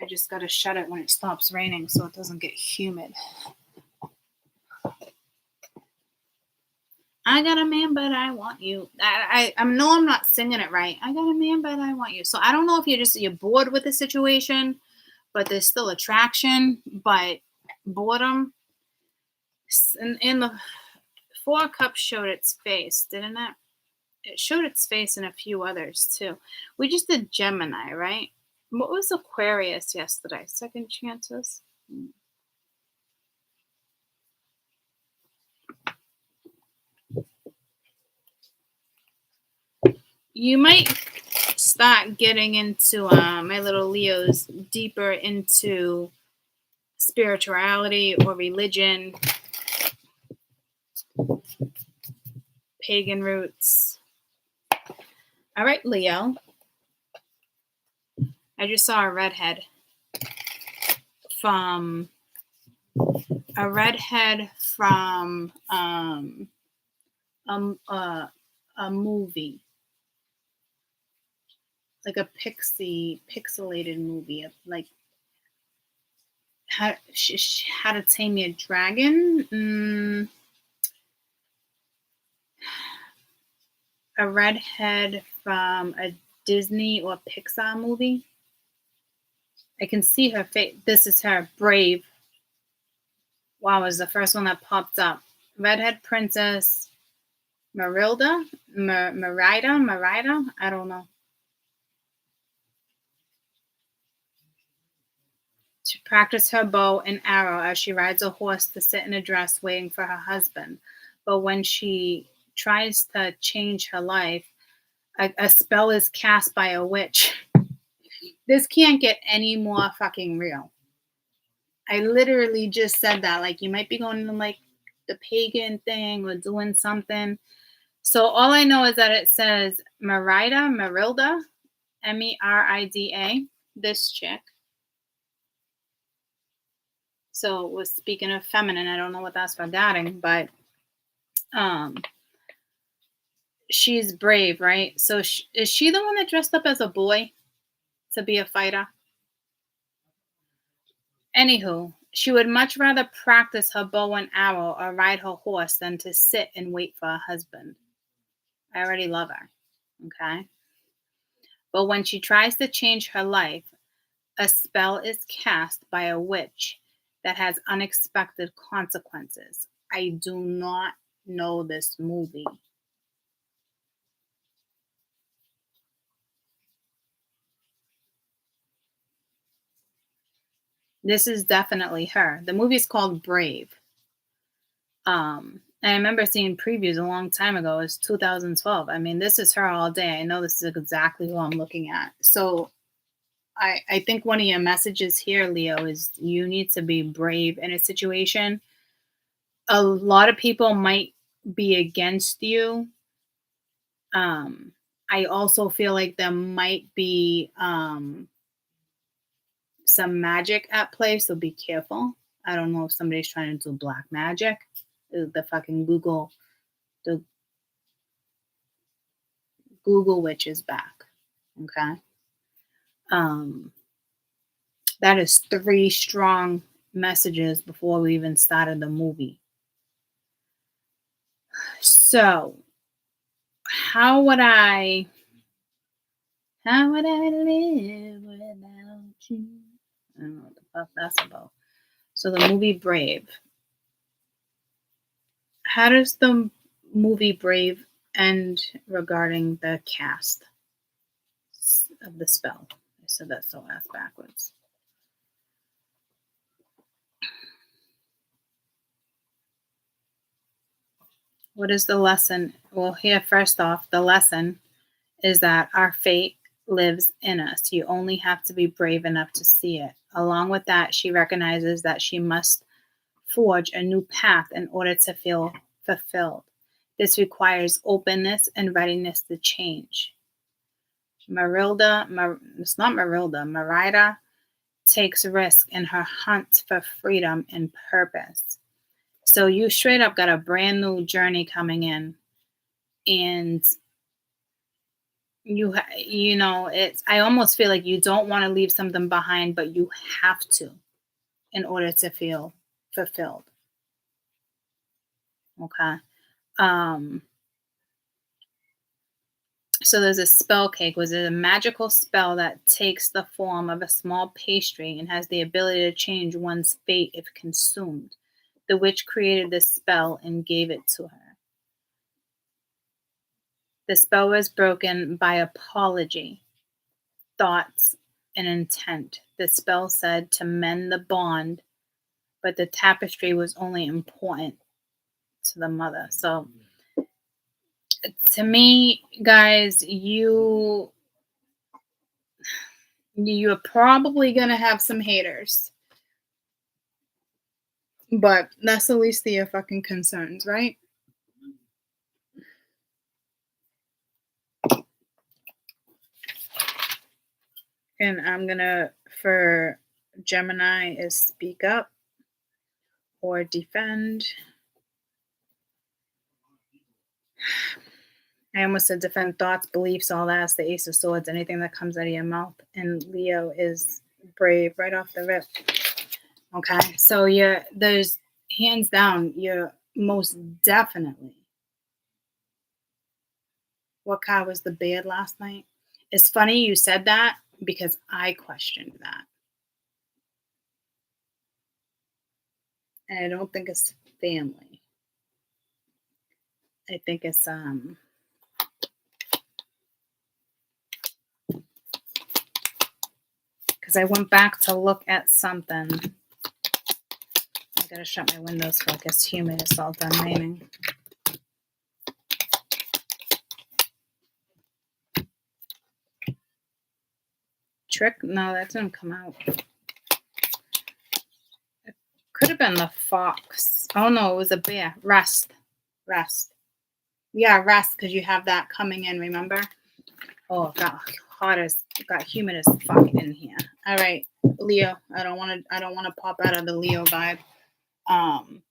I just got to shut it when it stops raining so it doesn't get humid. I got a man, but I want you. I know I'm not singing it right. I got a man, but I want you. So I don't know if you're bored with the situation, but there's still attraction, but boredom. In the Four of Cups showed its face, didn't it? It showed its face in a few others too. We just did Gemini, right? What was Aquarius yesterday? Second chances. You might start getting into my little Leos deeper into spirituality or religion, pagan roots. All right, Leo. I just saw a redhead from a movie, like a pixelated movie of like how to Tame Your Dragon. A redhead from a Disney or Pixar movie. I can see her face. This is her. Brave. Wow, was the first one that popped up. Redhead Princess Merida? I don't know. To practice her bow and arrow as she rides a horse to sit in a dress waiting for her husband. But when she tries to change her life, a spell is cast by a witch. This can't get any more fucking real. I literally just said that. Like, you might be going to like the pagan thing or doing something. So all I know is that it says Merida, Merida, this chick. So was speaking of feminine. I don't know what that's regarding, but she's brave, right? So is she the one that dressed up as a boy to be a fighter? Anywho, she would much rather practice her bow and arrow or ride her horse than to sit and wait for a husband. I already love her. Okay. But when she tries to change her life, a spell is cast by a witch that has unexpected consequences. I do not know this movie. This is definitely her. The movie is called Brave. I remember seeing previews a long time ago. It was 2012. I mean, this is her all day. I know this is exactly who I'm looking at. So I think one of your messages here, Leo, is you need to be brave in a situation. A lot of people might be against you. I also feel like there might be some magic at play, so be careful. I don't know if somebody's trying to do black magic. The fucking the Google witch is back. Okay. That is 3 strong messages before we even started the movie. So, how would I live without you? I don't know what the fuck that's about. So the movie Brave. How does the movie Brave end regarding the cast of the spell? I said that so ass backwards. What is the lesson? Well, here, first off, the lesson is that our fate lives in us. You only have to be brave enough to see it. Along with that, she recognizes that she must forge a new path in order to feel fulfilled. This requires openness and readiness to change. Merida takes risk in her hunt for freedom and purpose. So you straight up got a brand new journey coming in, and you know, it's, I almost feel like you don't want to leave something behind, but you have to in order to feel fulfilled. Okay. So there's a spell cake. Was it a magical spell that takes the form of a small pastry and has the ability to change one's fate if consumed? The witch created this spell and gave it to her. The spell was broken by apology, thoughts, and intent. The spell said to mend the bond, but the tapestry was only important to the mother. So to me, guys, you're probably gonna have some haters, but that's the least of your fucking concerns, right? And I'm gonna, for Gemini, is speak up or defend. I almost said defend thoughts, beliefs, all that. It's the Ace of Swords, anything that comes out of your mouth. And Leo is brave right off the rip. Okay, so there's hands down, you're most definitely. What card was the bad last night? It's funny you said that because I questioned that. And I don't think it's family. I think it's because I went back to look at something. I gotta shut my windows so it gets humid. It's all done raining. Trick? No, that didn't come out. It could have been the fox. Oh no, it was a bear. Rest. Yeah, rest, because you have that coming in, remember? Oh, it got hot as, got humid as fuck in here. All right, Leo. I don't want to pop out of the Leo vibe. Okay.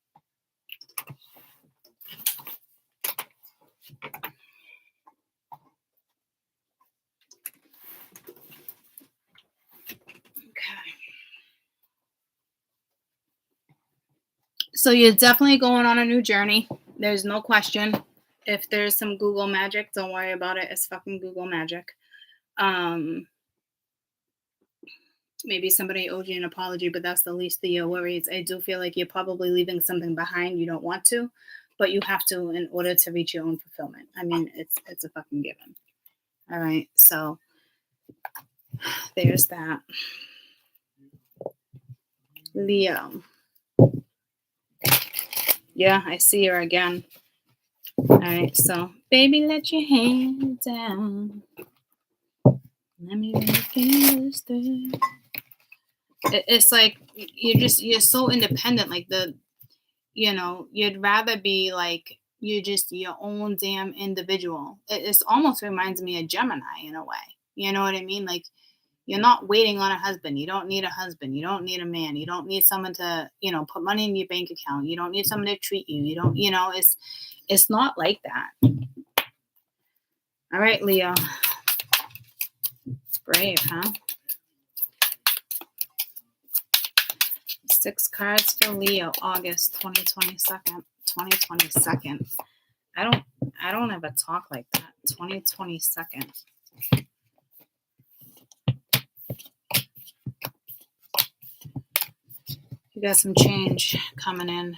So you're definitely going on a new journey. There's no question. If there's some Google magic, don't worry about it. It's fucking Google magic. Maybe somebody owed you an apology, but that's the least of your worries. I do feel like you're probably leaving something behind you don't want to, but you have to in order to reach your own fulfillment. I mean, it's a fucking given. All right, so there's that. Leo. Yeah, I see her again. All right, so baby, let your hands down. Let me run your fingers through. It's like you're so independent. Like you'd rather be like you're just your own damn individual. It almost reminds me of Gemini in a way. You know what I mean? Like you're not waiting on a husband. You don't need a husband. You don't need a man. You don't need someone to put money in your bank account. You don't need someone to treat you. You don't. It's not like that. All right, Leo. Brave, huh? 6 cards for Leo, August 2022. I don't ever talk like that. 2022. You got some change coming in.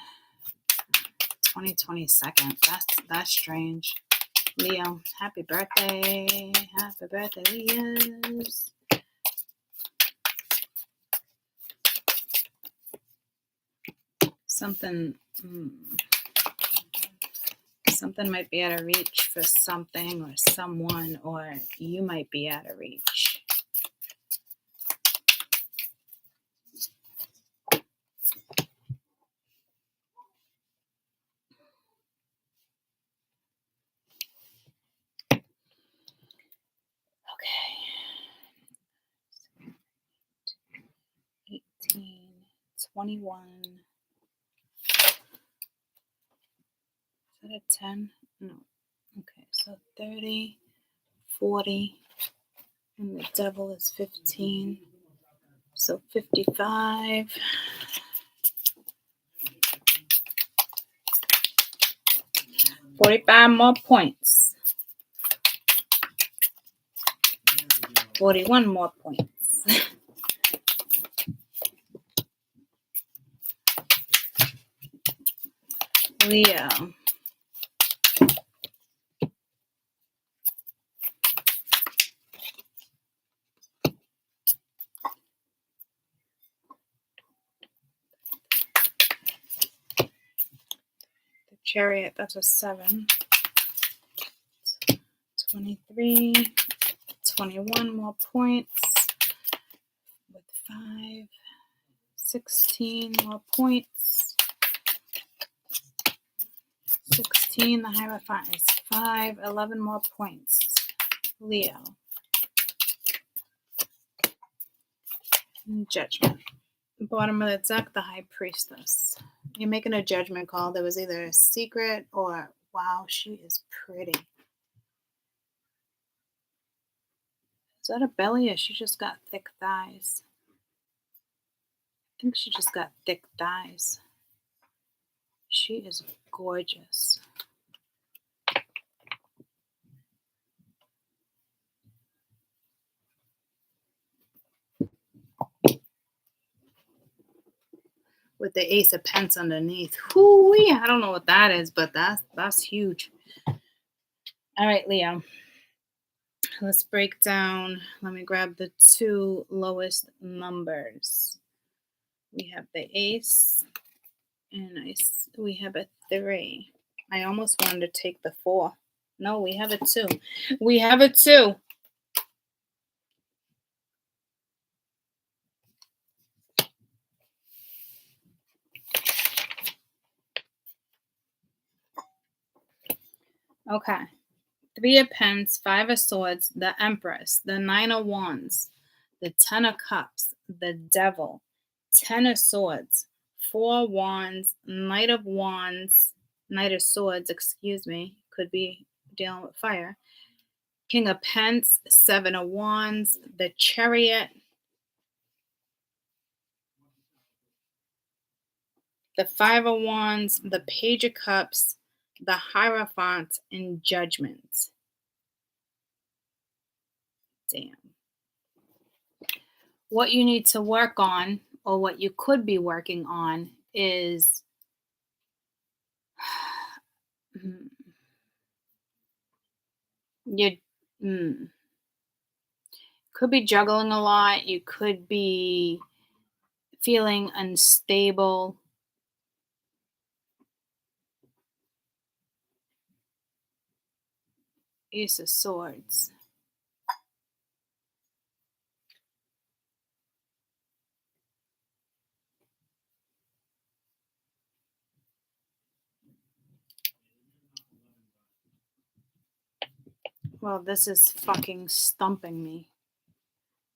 2022. That's strange. Leo, happy birthday. Happy birthday, Leos. Something might be out of reach for something or someone, or you might be out of reach. Okay. 18, 21. Is that a 10? No. Okay, so 30, 40, and the devil is 15. So 55. 45 more points. 41 more points. Leo. The Chariot, that's a 7. 23. 21 more points. With 5. 16 more points. 16, the Hierophant is 5. 11 more points. Leo. Judgment. Bottom of the deck, the High Priestess. You're making a judgment call. There was either a secret or, wow, she is pretty. Is that a belly or she just got thick thighs? I think she just got thick thighs. She is gorgeous. With the Ace of Pence underneath. Whoo-wee, I don't know what that is, but that's huge. All right, Leo. Let's break down. Let me grab the 2 lowest numbers. We have the Ace, and we have a 3. I almost wanted to take the 4. No, we have a 2. We have a 2. Okay. 3 of Pence, 5 of Swords, the Empress, the 9 of Wands, the 10 of Cups, the Devil, 10 of Swords, 4 Wands, Knight of Swords, excuse me, could be dealing with fire, King of Pence, 7 of Wands, the Chariot, the 5 of Wands, the Page of Cups, the Hierophant, and Judgment. Damn. What you need to work on, or what you could be working on, is you could be juggling a lot. You could be feeling unstable. Ace of Swords. Well, this is fucking stumping me.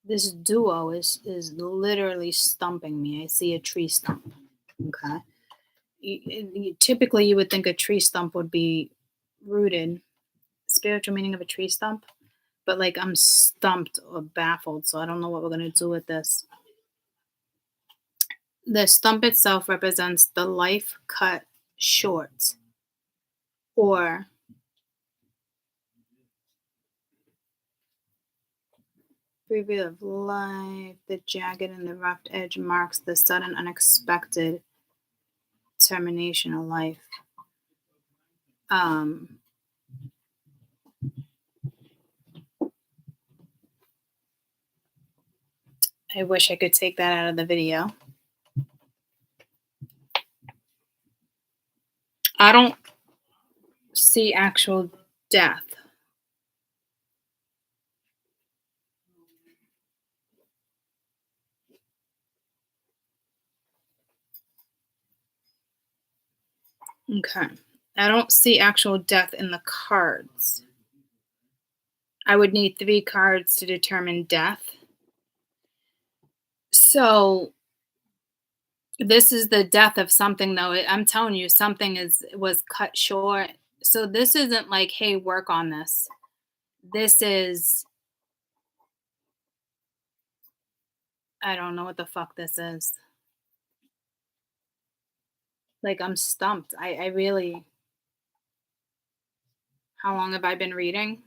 This duo is literally stumping me. I see a tree stump. Okay. Typically, you would think a tree stump would be rooted. Spiritual meaning of a tree stump. But, like, I'm stumped or baffled, so I don't know what we're going to do with this. The stump itself represents the life cut short, or preview of life. The jagged and the rough edge marks the sudden, unexpected termination of life. I wish I could take that out of the video. I don't see actual death. Okay. I don't see actual death in the cards. I would need 3 cards to determine death. So this is the death of something, though. I'm telling you, something was cut short. So this isn't like, hey, work on this. This is, I don't know what the fuck this is. Like, I'm stumped. I really, How long have I been reading?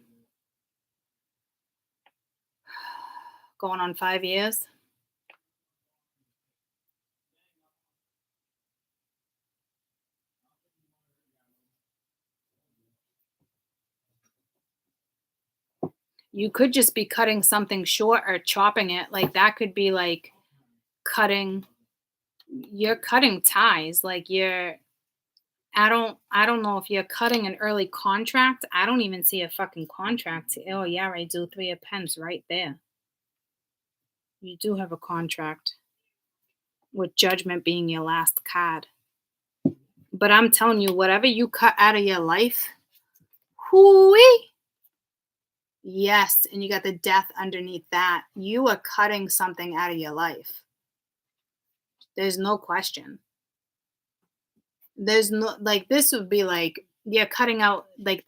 Going on 5 years. You could just be cutting something short or chopping it. Like that could be like cutting you're cutting ties. Like I don't know if you're cutting an early contract. I don't even see a fucking contract. Oh yeah, I do. 3 of Pence right there. You do have a contract with Judgment being your last card. But I'm telling you, whatever you cut out of your life, hooey. Yes, and you got the Death underneath that. You are cutting something out of your life. There's no question. There's no like this would be like you're cutting out like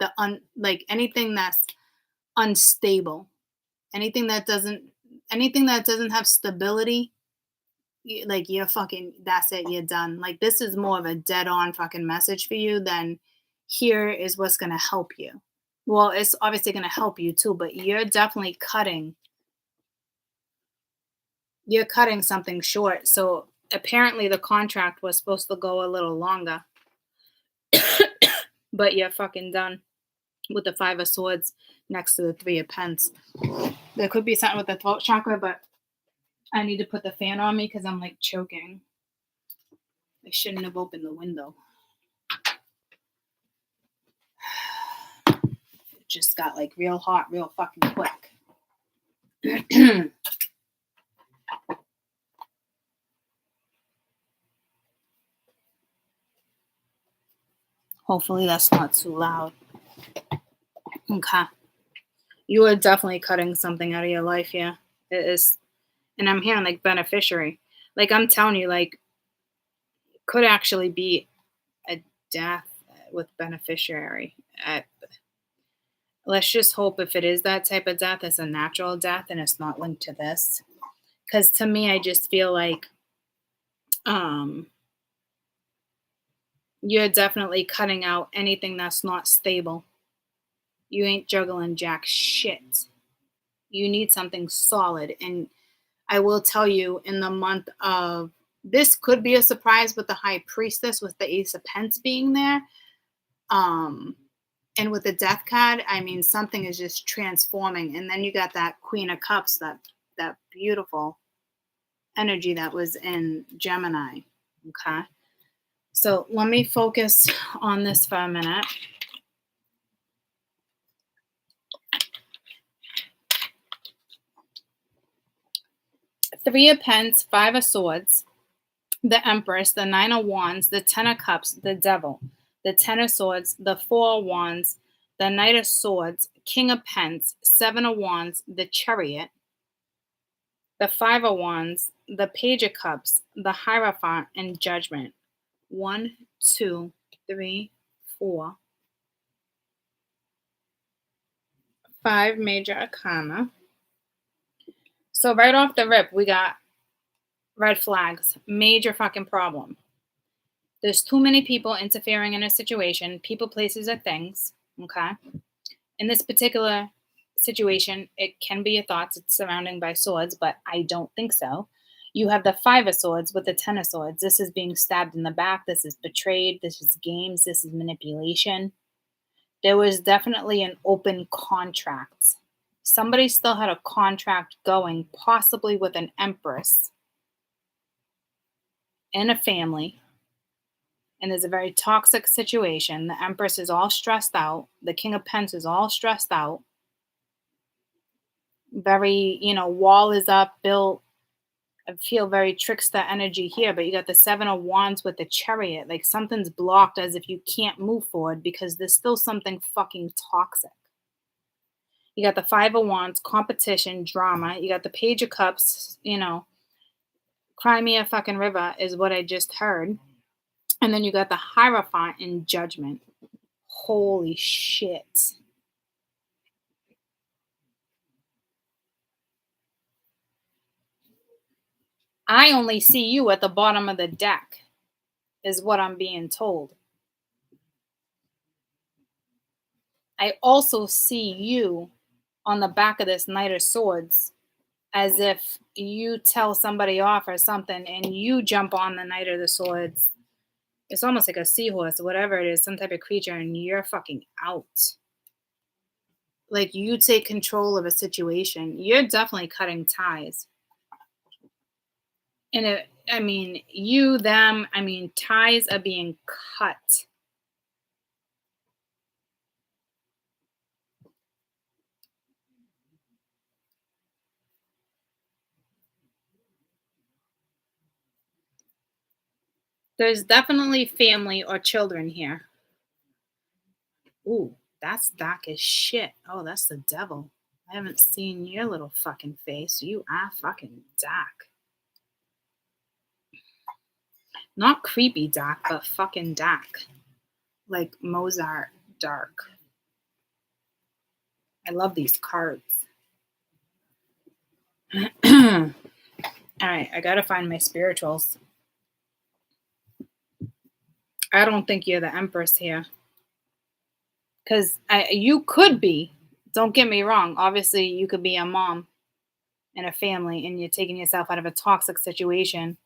like anything that's unstable. Anything that doesn't anything that doesn't have stability, like you're fucking that's it, you're done. Like this is more of a dead on fucking message for you than here is what's going to help you. Well, it's obviously going to help you too, but you're cutting something short. So apparently the contract was supposed to go a little longer, but you're fucking done with the 5 of Swords next to the 3 of Pence. There could be something with the throat chakra, but I need to put the fan on me because I'm like choking. I shouldn't have opened the window. It just got like real hot, real fucking quick. Hopefully that's not too loud. Okay. You are definitely cutting something out of your life, yeah. It is. And I'm hearing like beneficiary. Like I'm telling you, like could actually be a death with beneficiary. Let's just hope if it is that type of death, it's a natural death and it's not linked to this. Because to me, I just feel like you're definitely cutting out anything that's not stable. You ain't juggling jack shit. You need something solid. And I will tell you, in the month of this could be a surprise with the High Priestess with the Ace of Pence being there. And with the Death card, I mean, something is just transforming. And then you got that Queen of Cups, that beautiful energy that was in Gemini. Okay. So let me focus on this for a minute. Three of Pence, 5 of Swords, the Empress, the 9 of Wands, the 10 of Cups, the Devil, the 10 of Swords, the 4 of Wands, the Knight of Swords, King of Pence, 7 of Wands, the Chariot, the 5 of Wands, the Page of Cups, the Hierophant, and Judgment. 1, 2, 3, 4, 5 major arcana. So right off the rip, we got red flags. Major fucking problem. There's too many people interfering in a situation, people, places, or things. Okay. In this particular situation, it can be your thoughts. It's surrounding by swords, but I don't think so. You have the 5 of Swords with the 10 of Swords. This is being stabbed in the back. This is betrayed. This is games. This is manipulation. There was definitely an open contract. Somebody still had a contract going, possibly with an Empress in a family. And there's a very toxic situation. The Empress is all stressed out. The King of Pence is all stressed out. Very, wall is up, built. I feel very trickster energy here, but you got the 7 of Wands with the Chariot. Like something's blocked as if you can't move forward because there's still something fucking toxic. You got the 5 of Wands, competition, drama. You got the Page of Cups, cry me a fucking river is what I just heard. And then you got the Hierophant in Judgment. Holy shit. I only see you at the bottom of the deck, is what I'm being told. I also see you on the back of this Knight of Swords as if you tell somebody off or something and you jump on the Knight of the Swords. It's almost like a seahorse, whatever it is, some type of creature, and you're fucking out. Like you take control of a situation. You're definitely cutting ties. And I mean, you, them, I mean, ties are being cut. There's definitely family or children here. Ooh, that's dark as shit. Oh, that's the devil. I haven't seen your little fucking face. You are fucking dark. Not creepy dark, but fucking dark. Like Mozart dark. I love these cards. All right, I gotta find my spirituals. I don't think you're the Empress here. Because you could be, don't get me wrong, obviously you could be a mom and a family and you're taking yourself out of a toxic situation.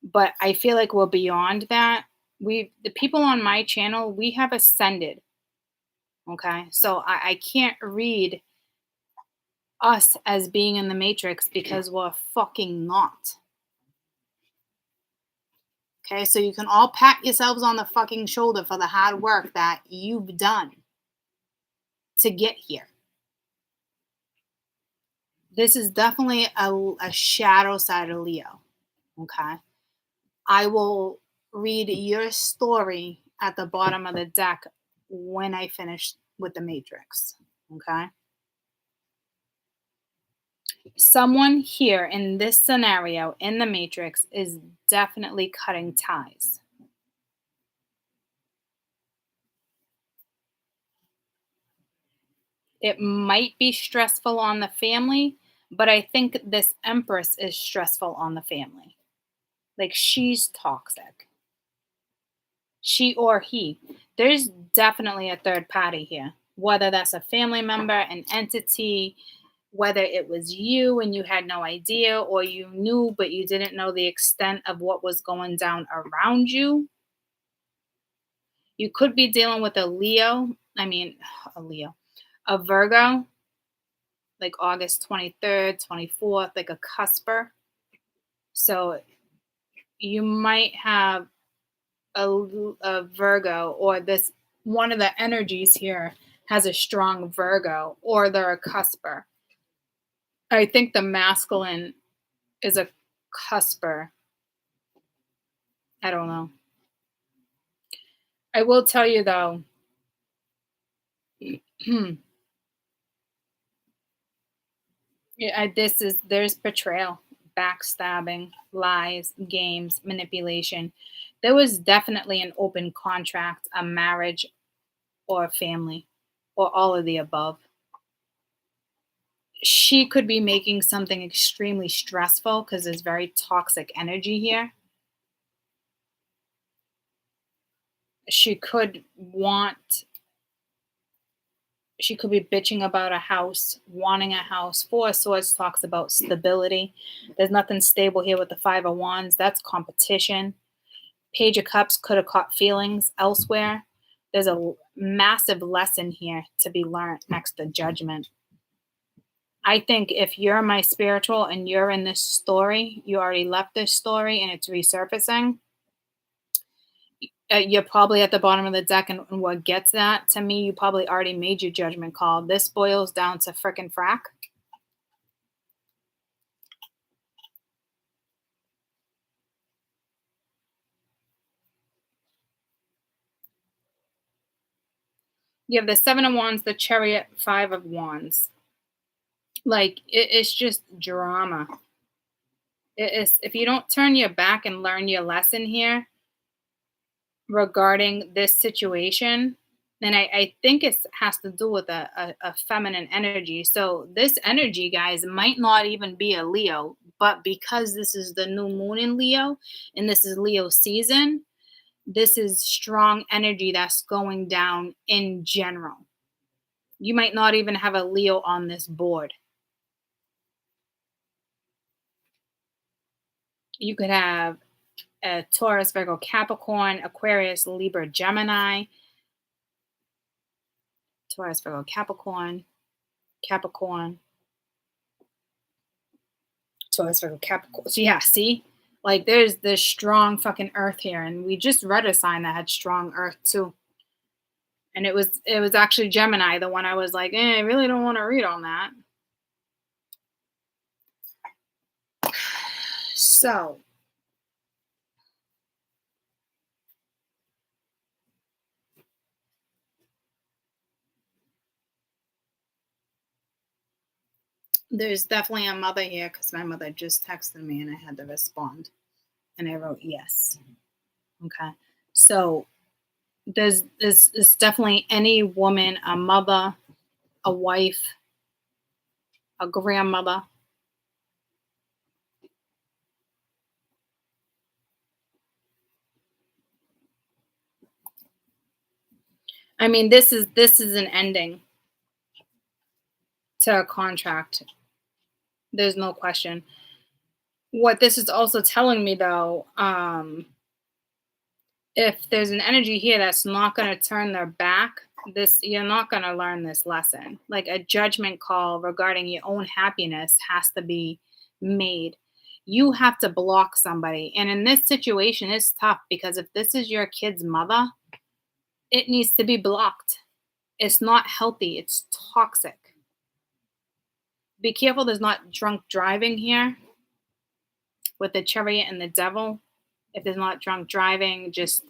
But I feel like we're beyond that. The people on my channel, we have ascended. Okay. So I can't read us as being in the matrix because we're fucking not. Okay. So you can all pat yourselves on the fucking shoulder for the hard work that you've done to get here. This is definitely a shadow side of Leo. Okay. I will read your story at the bottom of the deck when I finish with the matrix. Okay. Someone here in this scenario in the matrix is definitely cutting ties. It might be stressful on the family, but I think this Empress is stressful on the family. Like she's toxic. She or he. There's definitely a third party here, whether that's a family member, an entity, whether it was you and you had no idea, or you knew but you didn't know the extent of what was going down around you. You could be dealing with a Leo, I mean, a Leo, a Virgo, like August 23rd, 24th, like a cusper. So you might have a Virgo, or this one of the energies here has a strong Virgo, or they're a cusper. I think the masculine is a cusper. I don't know. I will tell you though, there's betrayal, backstabbing, lies, games, manipulation. There was definitely an open contract, a marriage, or a family, or all of the above. She could be making something extremely stressful because there's very toxic energy here. She could want she could be bitching about a house, wanting a house. Four of Swords talks about stability. There's nothing stable here with the Five of Wands. That's competition. Page of Cups could have caught feelings elsewhere. There's a massive lesson here to be learned next to Judgment. I think if you're my spiritual and you're in this story, you already left this story and it's resurfacing. You're probably at the bottom of the deck, and what gets that to me, you probably already made your judgment call. This boils down to frickin' frack. You have the Seven of Wands, the Chariot, Five of Wands. Like it's just drama. It is. If you don't turn your back and learn your lesson here regarding this situation, then I think it has to do with a feminine energy. So this energy, guys, might not even be a Leo, but because this is the new moon in Leo and this is Leo season, this is strong energy that's going down in general. You might not even have a Leo on this board. You could have a Taurus, Virgo, Capricorn, Aquarius, Libra, Gemini, Taurus, Virgo, Capricorn, Capricorn, Taurus, Virgo, Capricorn. So yeah, see, like there's this strong fucking Earth here, and we just read a sign that had strong Earth too, and it was actually Gemini, the one I was like, I really don't want to read on that. So there's definitely a mother here because my mother just texted me and I had to respond, and I wrote yes. Okay, so there's definitely any woman, a mother, a wife, a grandmother. I mean, this is an ending to a contract. There's no question. What this is also telling me though, if there's an energy here that's not going to turn their back, this you're not going to learn this lesson. Like a judgment call regarding your own happiness has to be made. You have to block somebody. And in this situation it's tough because if this is your kid's mother, it needs to be blocked. It's not healthy, it's toxic. Be careful there's not drunk driving here with the chariot and the devil. If there's not drunk driving, just,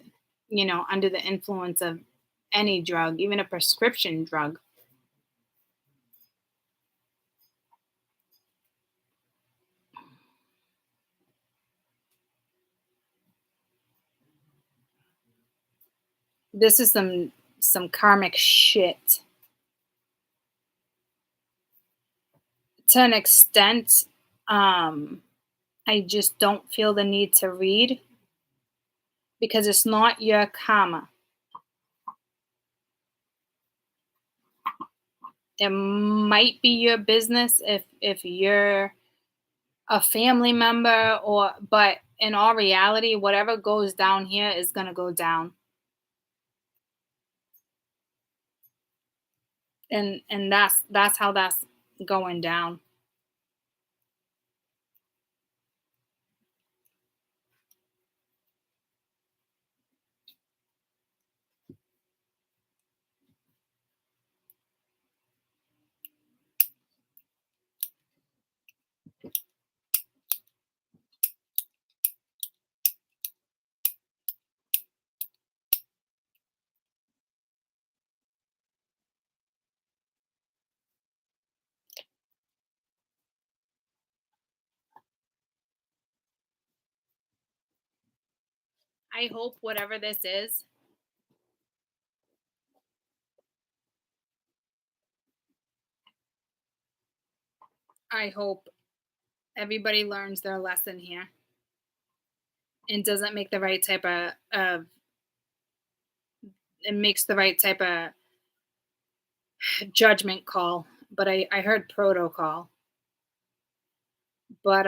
under the influence of any drug, even a prescription drug. This is some karmic shit. To an extent, I just don't feel the need to read because it's not your karma. It might be your business if you're a family member, but in all reality, whatever goes down here is going to go down. And that's how that's going down. I hope whatever this is, I hope everybody learns their lesson here and doesn't make the right type of it makes the right type of judgment call. But I heard protocol. But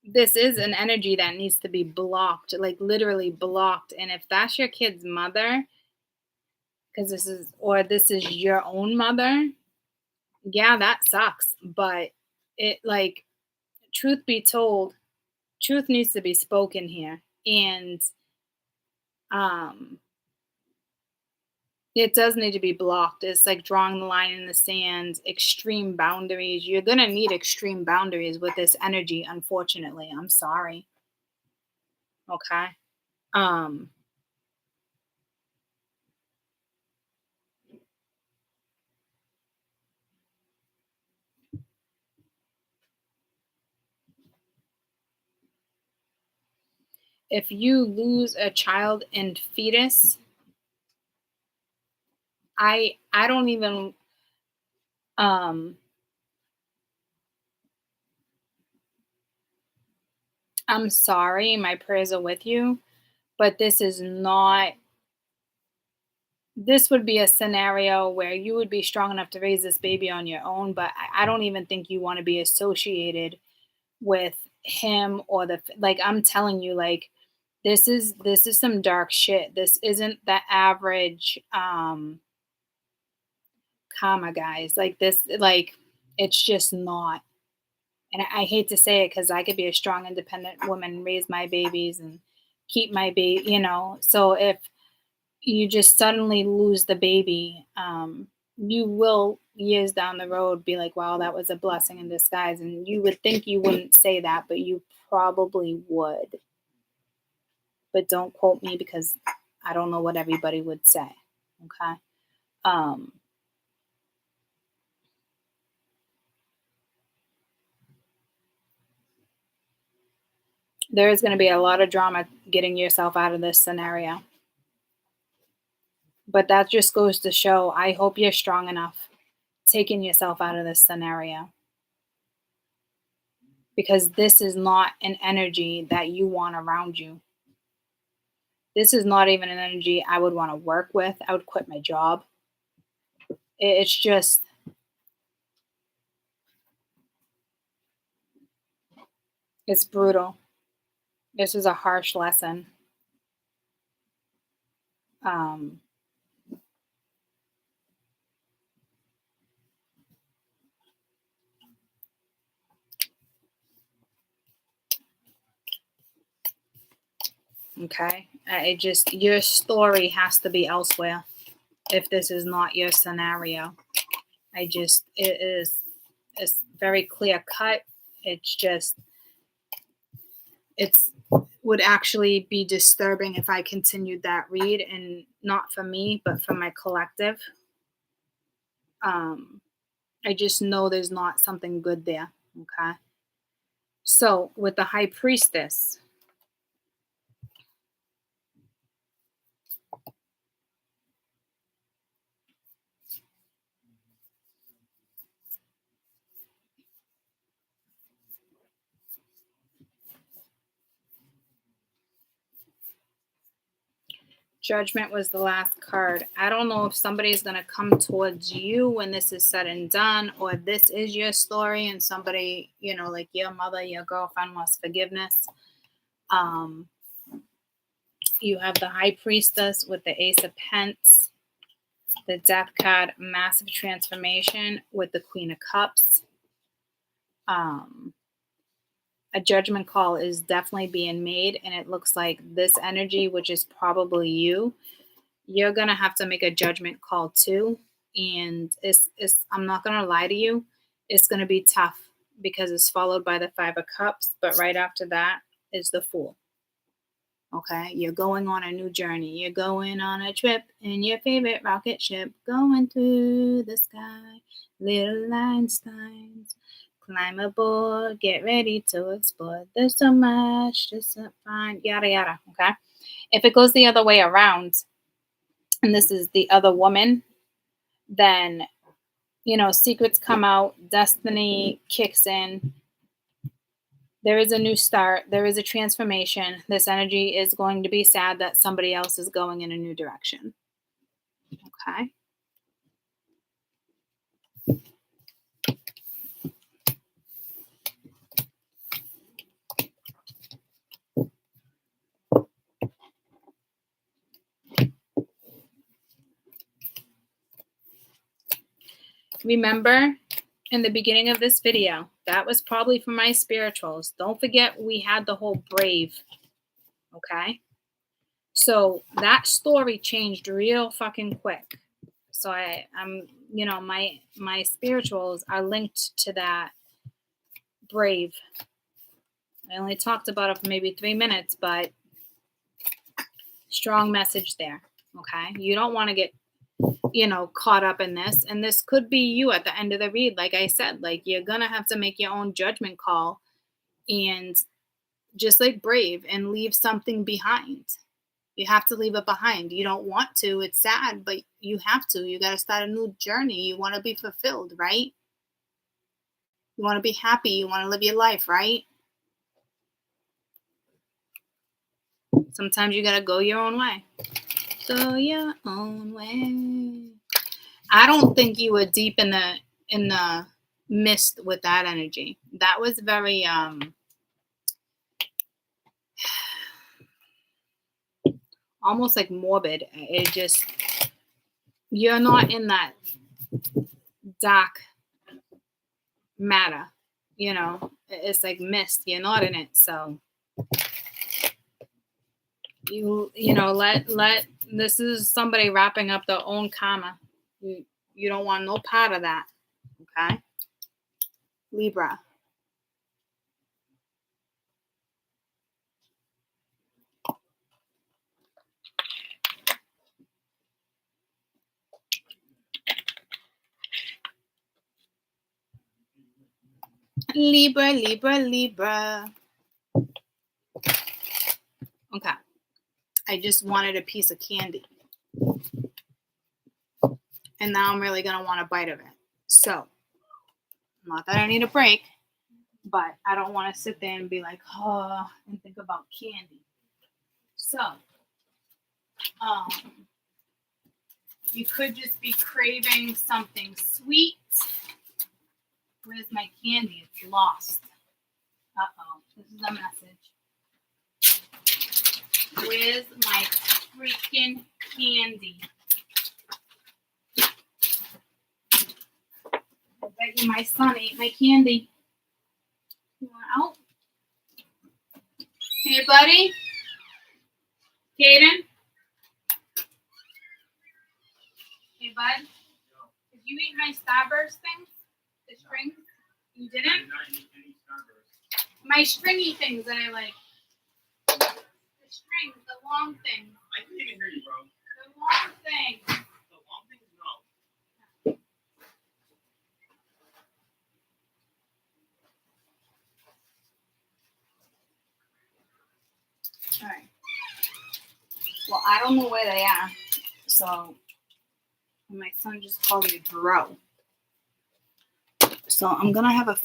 this is an energy that needs to be blocked, like literally blocked. And if that's your kid's mother, because this is your own mother, yeah, that sucks. But it like truth be told, truth needs to be spoken here. And um it does need to be blocked. It's like drawing the line in the sand, extreme boundaries. You're gonna need extreme boundaries with this energy, unfortunately. I'm sorry. Okay. Um if you lose a child in fetus, I don't even um I'm sorry, my prayers are with you, but this would be a scenario where you would be strong enough to raise this baby on your own, but I don't even think you want to be associated with him or like I'm telling you, like this is some dark shit. This isn't the average karma, guys. Like this, like it's just not. And I hate to say it because I could be a strong, independent woman, raise my babies and keep my baby, So if you just suddenly lose the baby, you will years down the road be like, wow, that was a blessing in disguise. And you would think you wouldn't say that, but you probably would. But don't quote me because I don't know what everybody would say. Okay. There is going to be a lot of drama getting yourself out of this scenario. But that just goes to show, I hope you're strong enough taking yourself out of this scenario. Because this is not an energy that you want around you. This is not even an energy I would want to work with. I would quit my job. It's just, it's brutal. This is a harsh lesson. Okay. Your story has to be elsewhere if this is not your scenario. It's very clear cut. It's would actually be disturbing if I continued that read, and not for me, but for my collective. I just know there's not something good there. Okay. So with the High Priestess, Judgment was the last card. I don't know if somebody's going to come towards you when this is said and done, or this is your story and somebody, like your mother, your girlfriend wants forgiveness. You have the High Priestess with the Ace of Pence, the Death card, massive transformation with the Queen of Cups. A judgment call is definitely being made, and it looks like this energy, which is probably you're gonna have to make a judgment call too. And it's I'm not gonna lie to you, it's gonna be tough because it's followed by the Five of Cups, but right after that is the Fool. Okay, you're going on a new journey. You're going on a trip in your favorite rocket ship, going through the sky, little Einsteins. Climb aboard, get ready to explore. There's so much to find, yada yada. Okay, if it goes the other way around, and this is the other woman, then secrets come out, destiny kicks in. There is a new start. There is a transformation. This energy is going to be sad that somebody else is going in a new direction. Okay. Remember, in the beginning of this video, that was probably for my spirituals. Don't forget we had the whole brave. Okay. So that story changed real fucking quick. So I'm my spirituals are linked to that brave. I only talked about it for maybe 3 minutes, but strong message there. Okay. You don't want to get, caught up in this. And this could be you at the end of the read. Like I said, like you're going to have to make your own judgment call and just like brave and leave something behind. You have to leave it behind. You don't want to. It's sad, but you have to. You got to start a new journey. You want to be fulfilled, right? You want to be happy. You want to live your life, right? Sometimes you got to go your own way. Go your own way. I don't think you were deep in the mist with that energy. That was very almost like morbid. It just, you're not in that dark matter, you know. It's like mist. You're not in it, so you know, let this is somebody wrapping up their own karma. You don't want no part of that. Okay, Libra. Libra, Libra, Libra. Okay. I just wanted a piece of candy. And now I'm really going to want a bite of it. So, not that I need a break, but I don't want to sit there and be like, oh, and think about candy. So, you could just be craving something sweet. Where's my candy? It's lost. Uh-oh. This is a message. Where's my freaking candy? I bet you my son ate my candy. You want out? Hey, buddy? Kaden? Hey, bud? Did you eat my Starburst things? The strings? You didn't? My stringy things that I like. The strings, the long things. I didn't even hear you, bro. The long things. The long things, no. All right. Well, I don't know where they are. So, my son just called me bro. So, I'm going to have a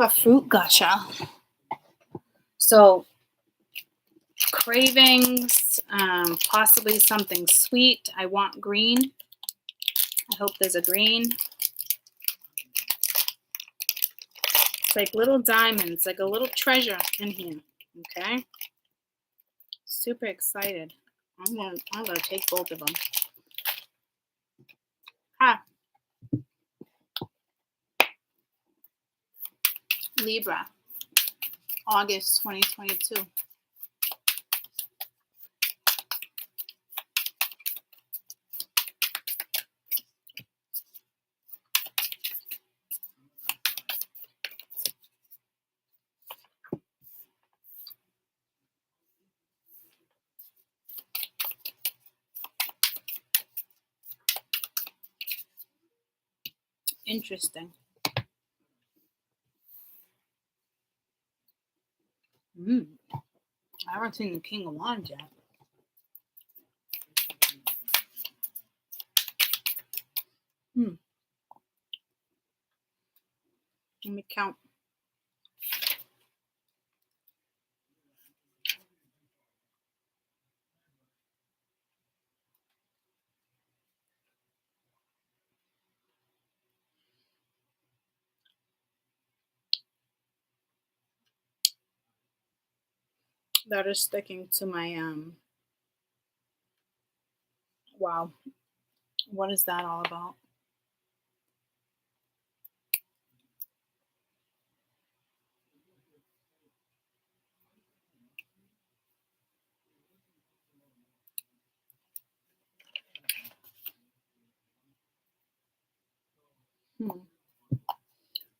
fruit gusher. So, cravings, possibly something sweet. I want green. I hope there's a green. It's like little diamonds, like a little treasure in here. Okay. Super excited. I'm gonna take both of them. Libra, August 2022. Interesting. I haven't seen the King of Wands yet. Let me count. That is sticking to my wow. What is that all about?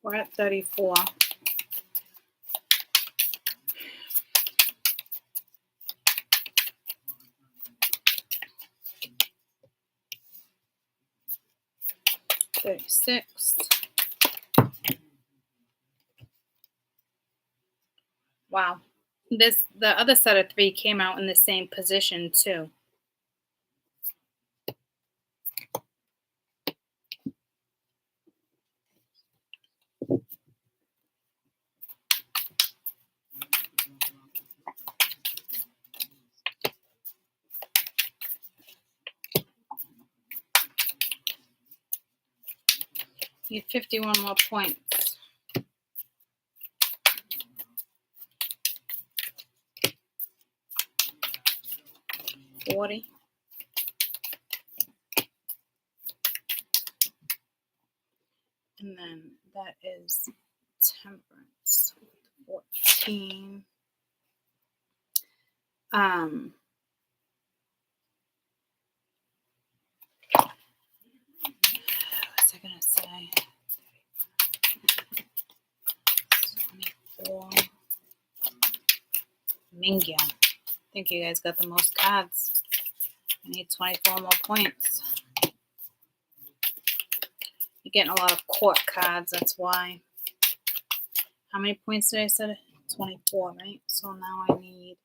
We're at 34. $36. Wow. The other set of 3 came out in the same position too. Need 51 more points. $40. And then that is Temperance. 14. What's I gonna say? 24. Mingya. I think you guys got the most cards. I need 24 more points. You're getting a lot of court cards, that's why. How many points did I say? 24, right? So now I need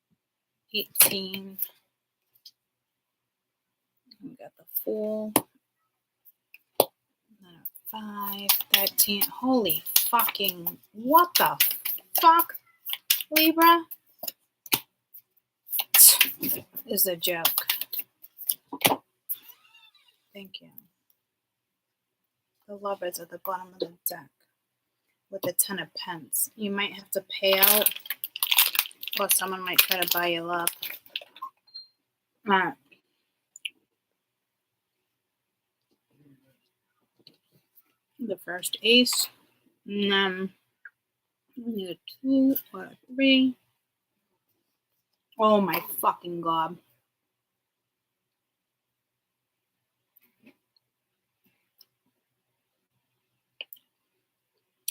18. We got the Fool. 5, 13. Holy fucking, what the fuck, Libra? This is a joke. Thank you. The Lovers at the bottom of the deck with the 10 of Pence. You might have to pay out, or someone might try to buy you love. All right. The first ace, and then we need a 2 or a 3. Oh my fucking god.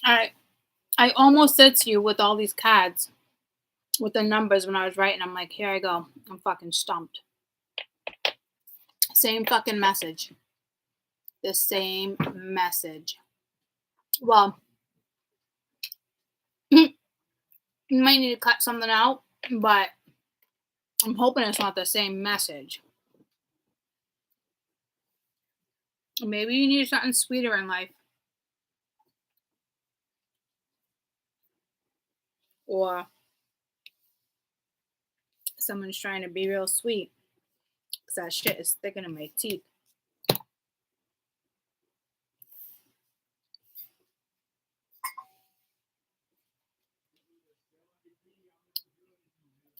I almost said to you with all these cards, with the numbers when I was writing, I'm like, here I go. I'm fucking stumped. Same fucking message. The same message. Well, you might need to cut something out, but I'm hoping it's not the same message. Maybe you need something sweeter in life. Or someone's trying to be real sweet. Because that shit is sticking in my teeth.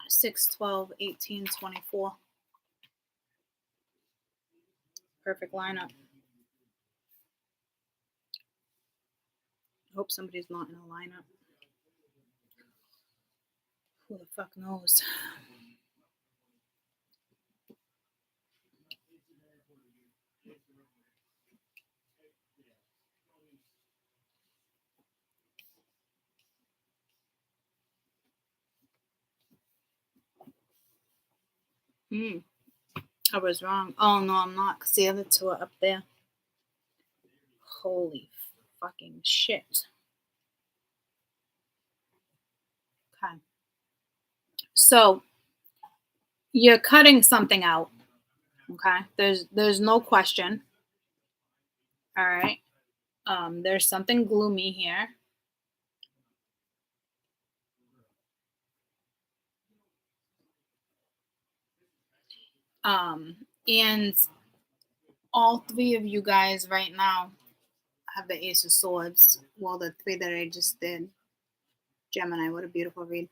Six, 12, 18, 24. Perfect lineup. I hope somebody's not in a lineup. Who the fuck knows? I was wrong. Oh, no, I'm not, because the other two are up there. Holy fucking shit. Okay. So, you're cutting something out. Okay? There's no question. All right? There's something gloomy here. And all three of you guys right now have the Ace of Swords. Well, the three that I just did. Gemini, what a beautiful read.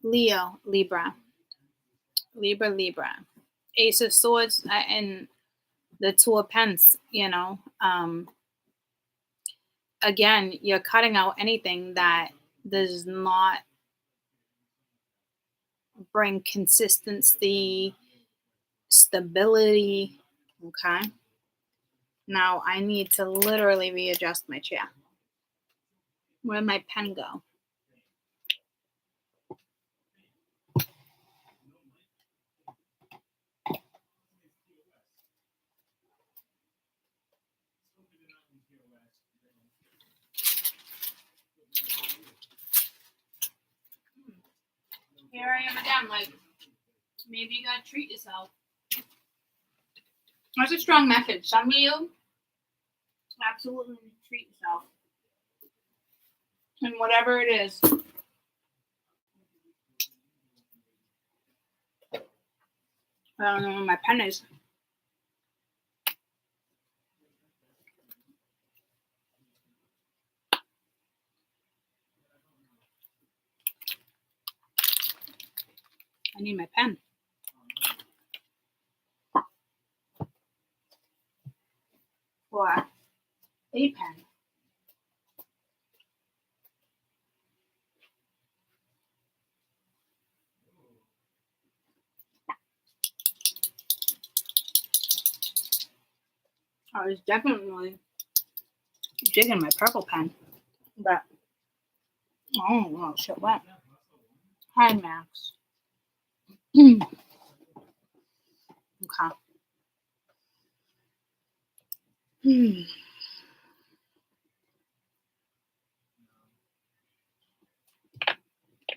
Leo, Libra. Libra. Ace of Swords and the Two of Pence, you know. Again, you're cutting out anything that does not bring consistency, stability. Okay. Now I need to literally readjust my chair. Where'd my pen go? Here I am again, like, maybe you gotta treat yourself. That's a strong message. Some of you absolutely need to treat yourself. And whatever it is. I don't know where my pen is. I need my pen. Or a pen. I was definitely digging my purple pen, but oh well, shit, what? Hi, Max. Okay.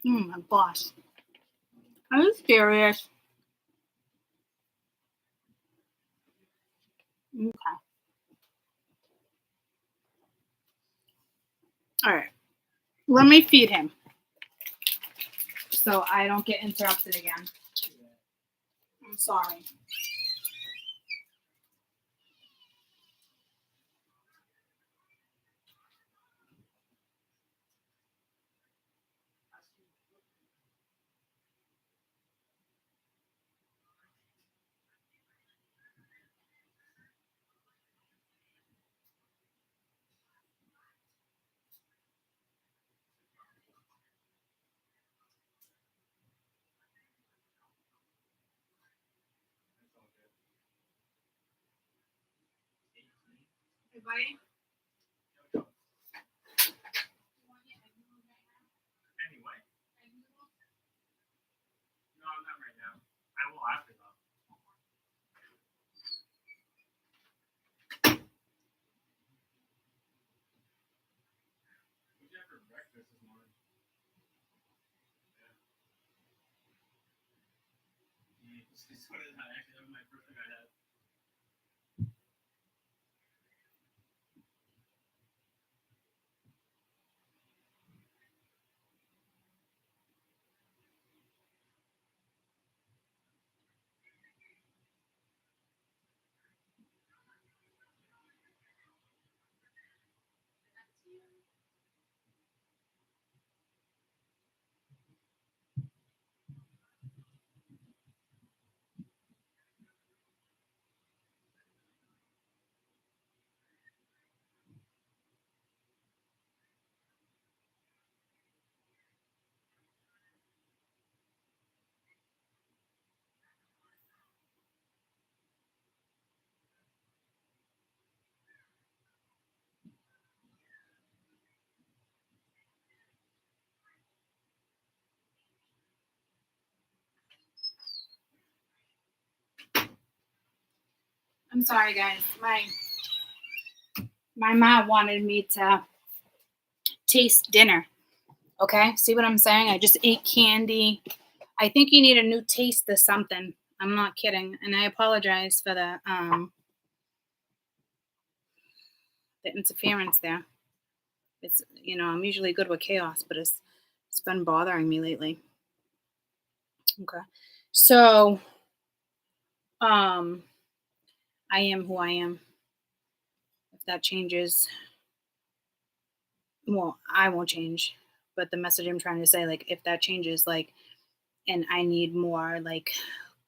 My boss. Are you serious? Okay. All right. Let me feed him so I don't get interrupted again. I'm sorry. Hey, buddy. Anyway. No, not right now. I will after though. What did you have for breakfast this morning? Yeah. So did I. Actually, that was my first thing I had. I'm sorry, guys. My mom wanted me to taste dinner. Okay, see what I'm saying? I just ate candy. I think you need a new taste of something. I'm not kidding, and I apologize for the interference there. It's I'm usually good with chaos, but it's been bothering me lately. Okay, so I am who I am. If that changes, well, I won't change. But the message I'm trying to say, like, if that changes, like, and I need more, like,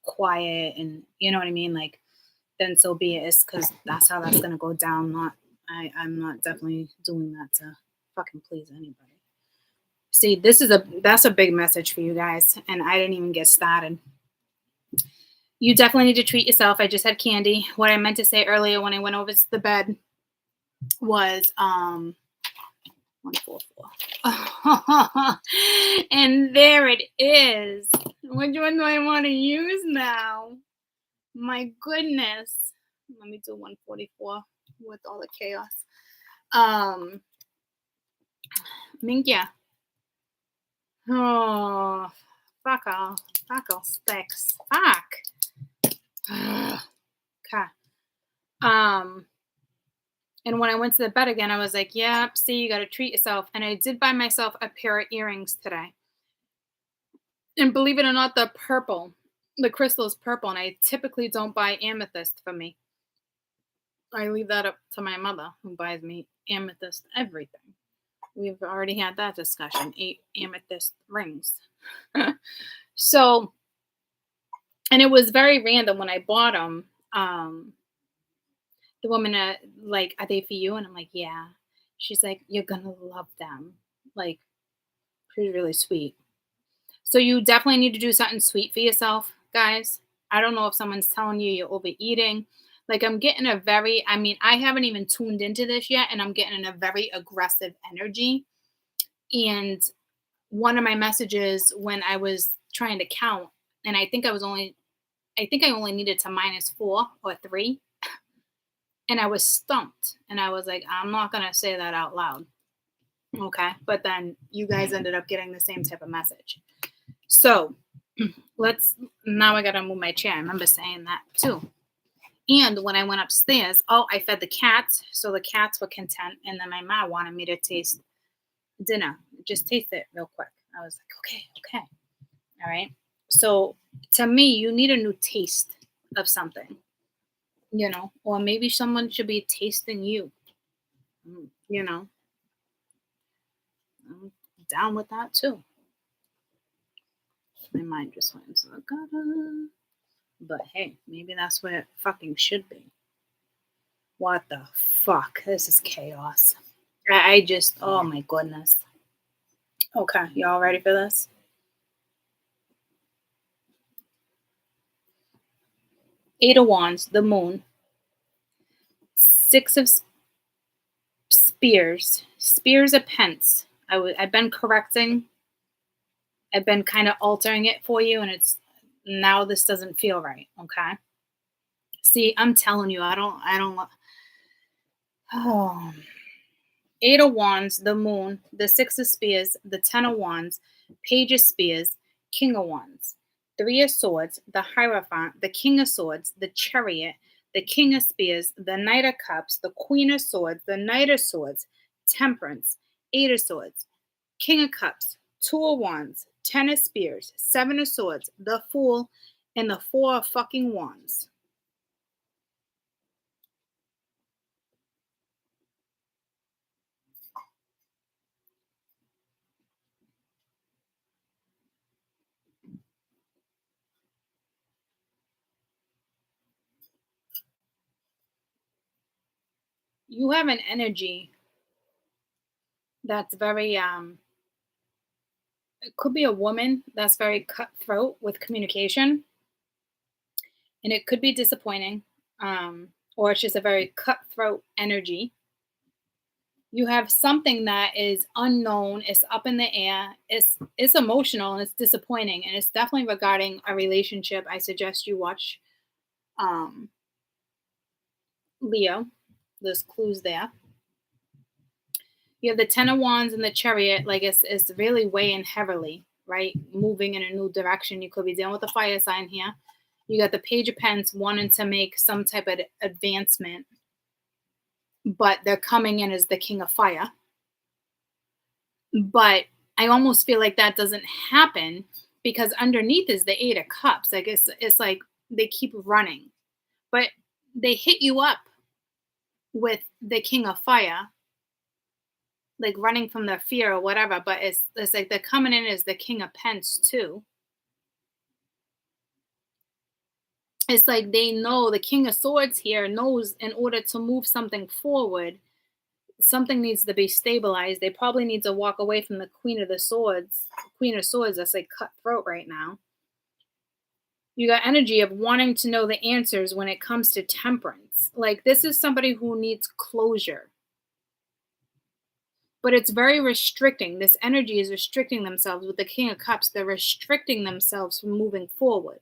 quiet and you know what I mean, like, then so be it. It's because that's how that's gonna go down. I'm not definitely doing that to fucking please anybody. See, that's a big message for you guys, and I didn't even get started. You definitely need to treat yourself. I just had candy. What I meant to say earlier when I went over to the bed was 144. And there it is. Which one do I want to use now? My goodness. Let me do 144 with all the chaos. Minkia. Oh, fuck all sticks. Fuck. Okay. And when I went to the bed again, I was like, yep, see, you got to treat yourself. And I did buy myself a pair of earrings today. And believe it or not, the crystal is purple. And I typally don't buy amethyst for me. I leave that up to my mother, who buys me amethyst everything. We've already had that discussion. 8 amethyst rings. So And it was very random when I bought them. The woman, like, "Are they for you?" And I'm like, "Yeah." She's like, "You're gonna love them." Like, she's really sweet. So you definitely need to do something sweet for yourself, guys. I don't know if someone's telling you you're overeating. Like, I'm getting a very, I mean, I haven't even tuned into this yet, and I'm getting a very aggressive energy. And one of my messages when I was trying to count, and I think I only needed to -4 or 3, and I was stumped. And I was like, I'm not going to say that out loud. Okay. But then you guys ended up getting the same type of message. So now I got to move my chair. I remember saying that too. And when I went upstairs, I fed the cats. So the cats were content. And then my mom wanted me to taste dinner. Just taste it real quick. I was like, okay. All right. So to me, you need a new taste of something, or maybe someone should be tasting you, you know. I'm down with that too. My mind just went into the gutter. But hey, maybe that's what it fucking should be. What the fuck? This is chaos. I just, oh my goodness. Okay, y'all ready for this? Eight of Wands, the moon. Six of Spears. Spears of Pence. I've been correcting. I've been kind of altering it for you, and it's now this doesn't feel right. Okay. See, I'm telling you, I don't. Oh. Eight of Wands, the moon, the Six of Spears, the Ten of Wands, Page of Spears, King of Wands, Three of Swords, the Hierophant, the King of Swords, the Chariot, the King of Spears, the Knight of Cups, the Queen of Swords, the Knight of Swords, Temperance, Eight of Swords, King of Cups, Two of Wands, Ten of Spears, Seven of Swords, the Fool, and the Four of fucking Wands. You have an energy that's very it could be a woman that's very cutthroat with communication, and it could be disappointing, or it's just a very cutthroat energy. You have something that is unknown, it's up in the air, it's emotional, and it's disappointing, and it's definitely regarding a relationship. I suggest you watch um, Leo. There's clues there. You have the Ten of Wands and the Chariot, like it's really weighing heavily, right? Moving in a new direction. You could be dealing with a fire sign here. You got the Page of Pence wanting to make some type of advancement, but they're coming in as the King of Fire. But I almost feel like that doesn't happen because underneath is the Eight of Cups. Like it's like they keep running, but they hit you up with the King of Fire, like running from their fear or whatever. But it's like they're coming in as the King of Pence too. It's like they know the King of Swords here knows in order to move something forward, something needs to be stabilized. They probably need to walk away from the Queen of Swords that's like cutthroat right now. You got energy of wanting to know the answers when it comes to Temperance. Like this is somebody who needs closure. But it's very restricting. This energy is restricting themselves with the King of Cups. They're restricting themselves from moving forward.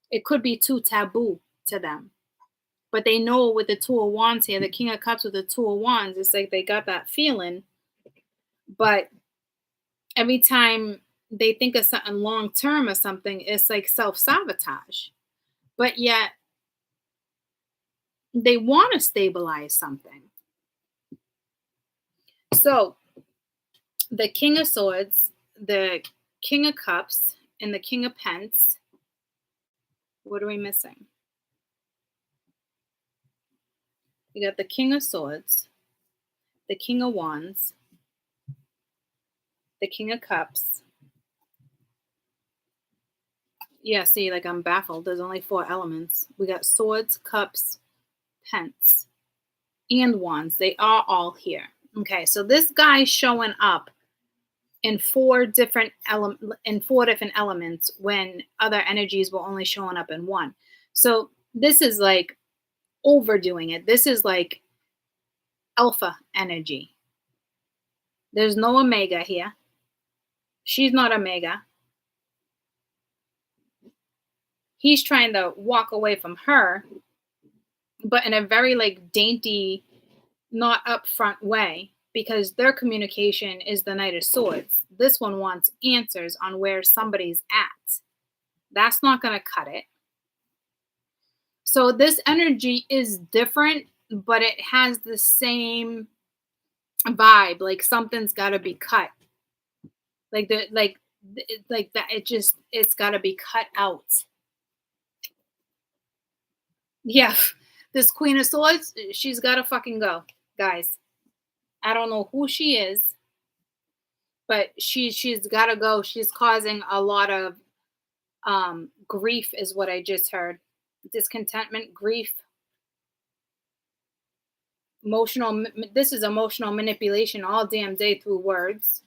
It could be too taboo to them. But they know with the Two of Wands here, the King of Cups with the Two of Wands, it's like they got that feeling. But every time they think of something long term or something, it's like self-sabotage. But yet they want to stabilize something. So the King of Swords, the King of Cups, and the King of Pence. What are we missing? You got the King of Swords, the King of Wands, the King of Cups, Yeah, see, like I'm baffled. There's only 4 elements. We got swords, cups, pence, and wands. They are all here. Okay, so this guy's showing up in 4 different elements when other energies were only showing up in one. So this is like overdoing it. This is like alpha energy. There's no omega here. She's not omega. He's trying to walk away from her, but in a very like dainty, not upfront way, because their communication is the Knight of Swords. This one wants answers on where somebody's at. That's not going to cut it. So this energy is different, but it has the same vibe. Like something's got to be cut. Like like that. It's got to be cut out. Yeah, this Queen of Swords, she's got to fucking go, guys. I don't know who she is, but she's got to go. She's causing a lot of grief, is what I just heard. Discontentment, grief, emotional. This is emotional manipulation all damn day through words.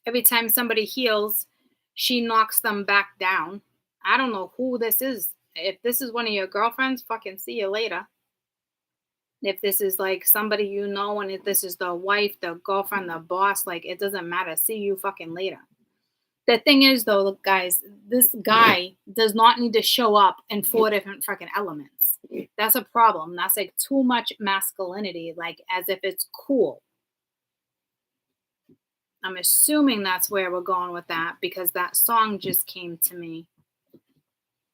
Every time somebody heals, she knocks them back down. I don't know who this is. If this is one of your girlfriends, fucking see you later. If this is like somebody you know, and if this is the wife, the girlfriend, the boss, like it doesn't matter. See you fucking later. The thing is, though, look, guys, this guy does not need to show up in 4 different fucking elements. That's a problem. That's like too much masculinity, like as if it's cool. I'm assuming that's where we're going with that because that song just came to me.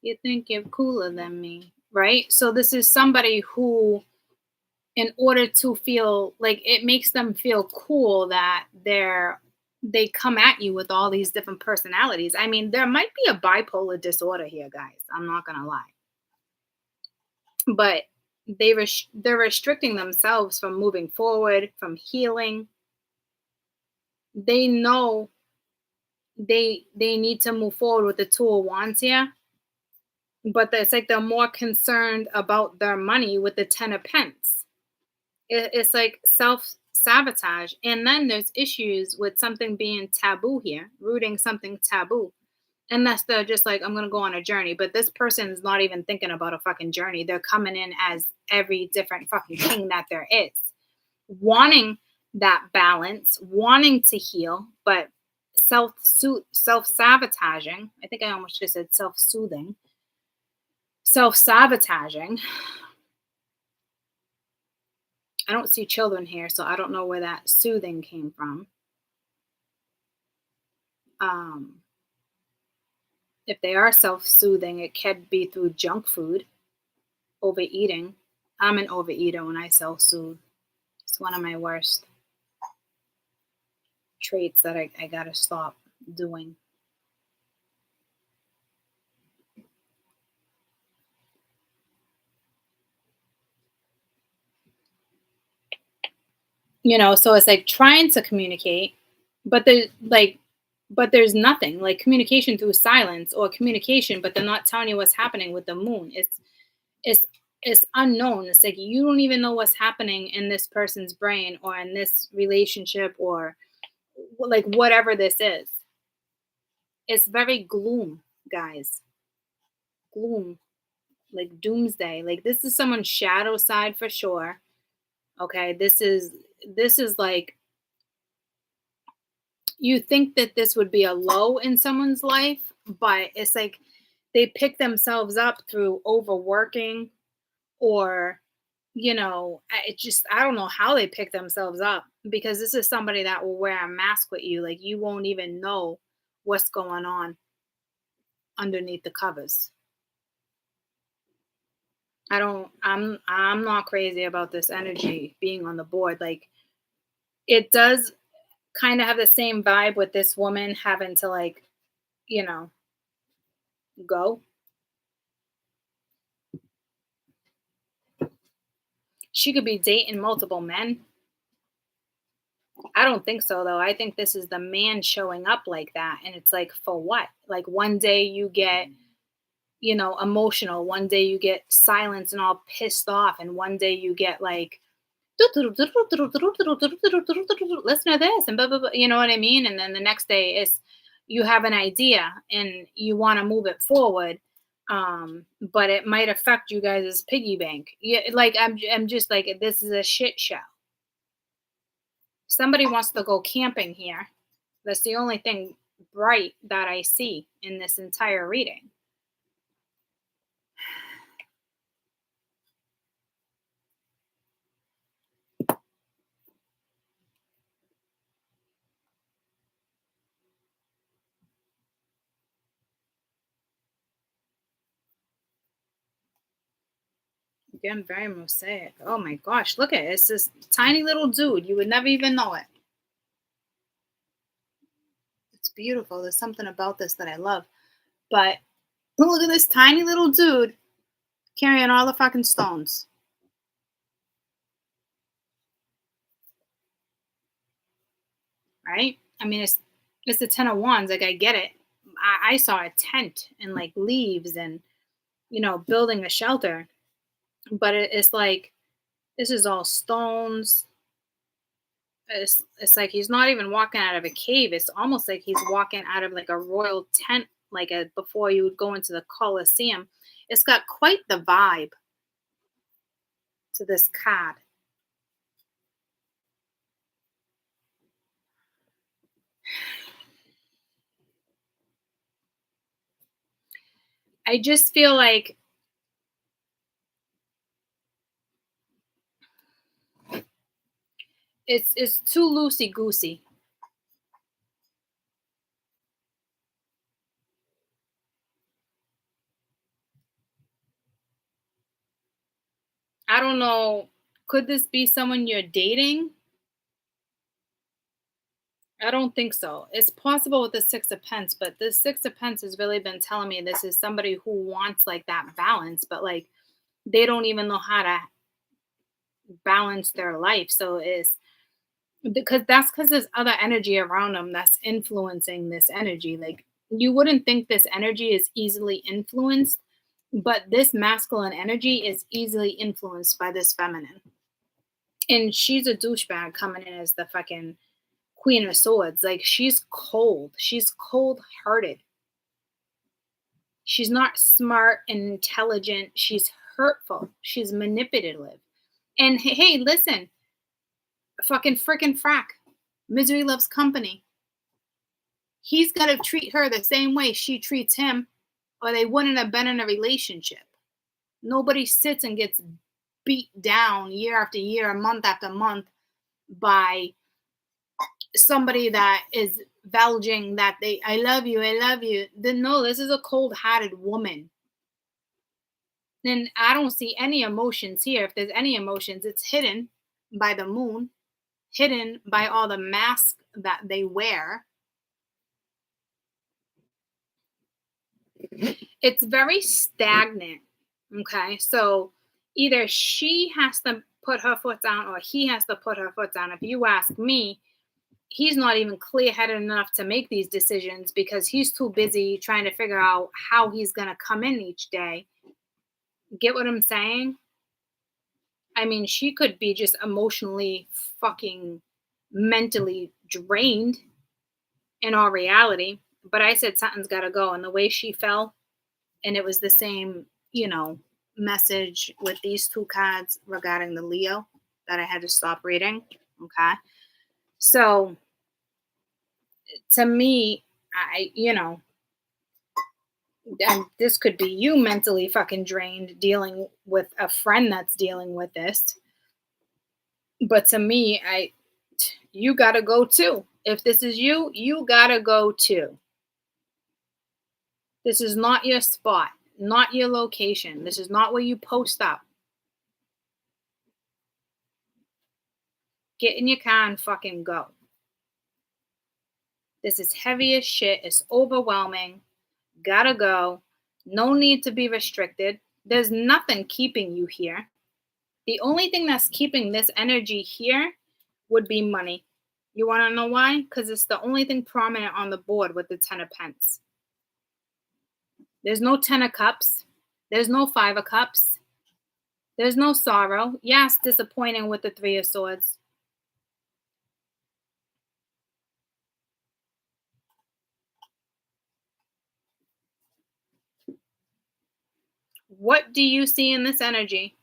You think you're cooler than me, right? So this is somebody who, in order to feel like it makes them feel cool that they come at you with all these different personalities. I mean, there might be a bipolar disorder here, guys. I'm not gonna lie, but they're restricting themselves from moving forward, from healing. They know they need to move forward with the Two of Wands here, but it's like they're more concerned about their money with the Ten of Pence. It's like self-sabotage. And then there's issues with something being taboo here, rooting something taboo. Unless they're just like, I'm going to go on a journey. But this person is not even thinking about a fucking journey. They're coming in as every different fucking king that there is. Wanting that balance, wanting to heal, but self-sabotaging. I think I almost just said self-soothing. Self-sabotaging. I don't see children here, so I don't know where that soothing came from. If they are self-soothing, it could be through junk food, overeating. I'm an overeater when I self-soothe. It's one of my worst traits that I gotta stop doing. So it's like trying to communicate, but there's nothing like communication through silence or communication, but they're not telling you what's happening with the moon. It's unknown. It's like you don't even know what's happening in this person's brain or in this relationship or like whatever this is. It's very gloom, guys. Gloom, like doomsday. Like this is someone's shadow side for sure. Okay, this is like you think that this would be a low in someone's life, but it's like they pick themselves up through overworking or I don't know how they pick themselves up because this is somebody that will wear a mask with you. Like you won't even know what's going on underneath the covers. I'm not crazy about this energy being on the board. Like it does kind of have the same vibe with this woman having to like, go. She could be dating multiple men. I don't think so, though. I think this is the man showing up like that. And it's like, for what? Like, one day you get, emotional. One day you get silence and all pissed off. And one day you get like, listen to this and blah, blah, blah. You know what I mean? And then the next day is you have an idea and you want to move it forward. But it might affect you guys' piggy bank. Yeah, like I'm just like, this is a shit show. Somebody wants to go camping here. That's the only thing bright that I see in this entire reading. Again, very mosaic. Oh my gosh, look at it. It's this tiny little dude. You would never even know it. It's beautiful. There's something about this that I love. But look at this tiny little dude carrying all the fucking stones. Right? I mean, it's the 10 of wands. Like, I get it. I saw a tent and like leaves and, building a shelter. But it's like, this is all stones. It's like he's not even walking out of a cave. It's almost like he's walking out of like a royal tent, like before you would go into the Colosseum. It's got quite the vibe to this card. I just feel like it's too loosey goosey. I don't know. Could this be someone you're dating? I don't think so. It's possible with the Six of Pence, but the Six of Pence has really been telling me this is somebody who wants like that balance, but like they don't even know how to balance their life. So it's because there's other energy around them that's influencing this energy. Like, you wouldn't think this energy is easily influenced, but this masculine energy is easily influenced by this feminine. And she's a douchebag coming in as the fucking Queen of Swords. Like, she's cold. She's cold hearted. She's not smart and intelligent. She's hurtful. She's manipulative. And hey, listen, fucking frickin' frack. Misery loves company. He's got to treat her the same way she treats him, or they wouldn't have been in a relationship. Nobody sits and gets beat down year after year, month after month by somebody that is vouching that I love you, I love you. Then no, this is a cold-hearted woman. And I don't see any emotions here. If there's any emotions, it's hidden by the moon, hidden by all the masks that they wear. It's very stagnant. Okay. So either she has to put her foot down or he has to put her foot down. If you ask me, he's not even clear-headed enough to make these decisions because he's too busy trying to figure out how he's going to come in each day. Get what I'm saying? I mean, she could be just emotionally fucking mentally drained in all reality. But I said something's got to go. And the way she fell, and it was the same, message with these two cards regarding the Leo that I had to stop reading. Okay. So to me, and this could be you mentally fucking drained dealing with a friend that's dealing with this. But to me, you gotta go too. If this is you, you gotta go too. This is not your spot, not your location. This is not where you post up. Get in your car and fucking go. This is heavy as shit. It's overwhelming. Gotta go. No need to be restricted. There's nothing keeping you here. The only thing that's keeping this energy here would be money. You want to know why? Because it's the only thing prominent on the board with the Ten of Pence. There's no Ten of Cups. There's no Five of Cups. There's no sorrow. Yes, disappointing with the Three of Swords. What do you see in this energy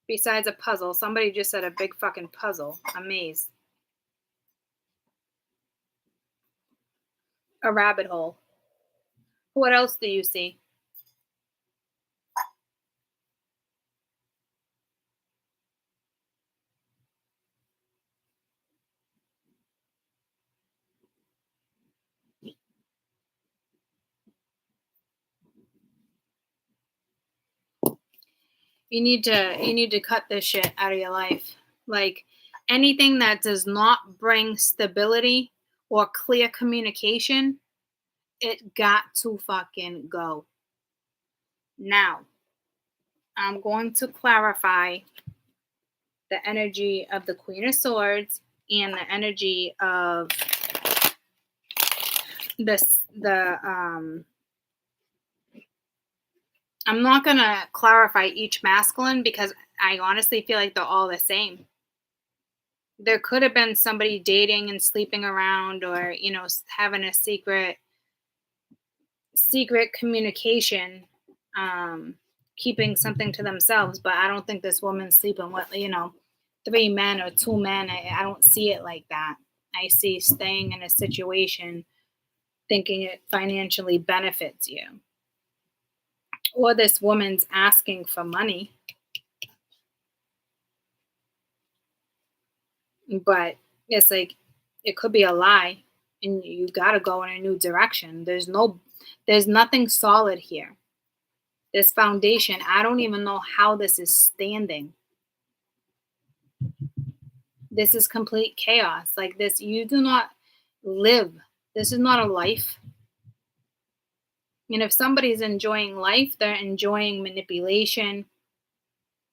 besides a puzzle? Somebody just said a big fucking puzzle. A maze. A rabbit hole. What else do you see? You need to cut this shit out of your life. Like anything that does not bring stability or clear communication, it got to fucking go. Now, I'm going to clarify the energy of the Queen of Swords and the energy of I'm not going to clarify each masculine because I honestly feel like they're all the same. There could have been somebody dating and sleeping around, or, you know, having a secret communication, keeping something to themselves. But I don't think this woman's sleeping with, you know, 3 men or 2 men. I don't see it like that. I see staying in a situation thinking it financially benefits you. Or this woman's asking for money. But it's like, it could be a lie and you got to go in a new direction. There's nothing solid here. This foundation, I don't even know how this is standing. This is complete chaos. Like this, you do not live. This is not a life. And if somebody's enjoying life, they're enjoying manipulation.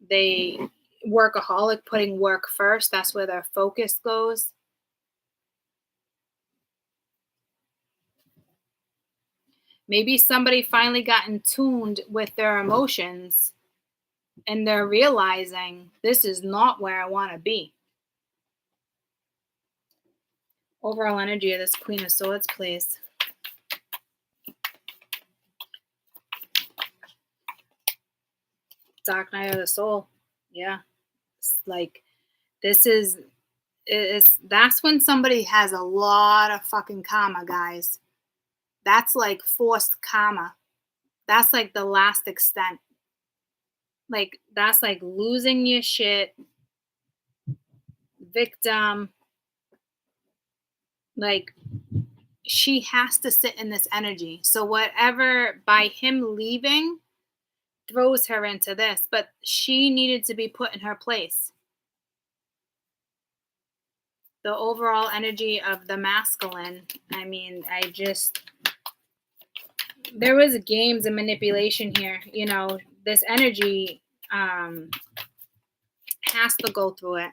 They workaholic, putting work first. That's where their focus goes. Maybe somebody finally got in tuned with their emotions and they're realizing this is not where I want to be. Overall energy of this Queen of Swords, please. Dark Night of the Soul. Yeah. It's like, that's when somebody has a lot of fucking karma, guys. That's like forced karma. That's like the last extent. Like, that's like losing your shit, victim. Like, she has to sit in this energy. So whatever, by him leaving, throws her into this, but she needed to be put in her place. The overall energy of the masculine, I mean, there was games and manipulation here. You know, this energy has to go through it.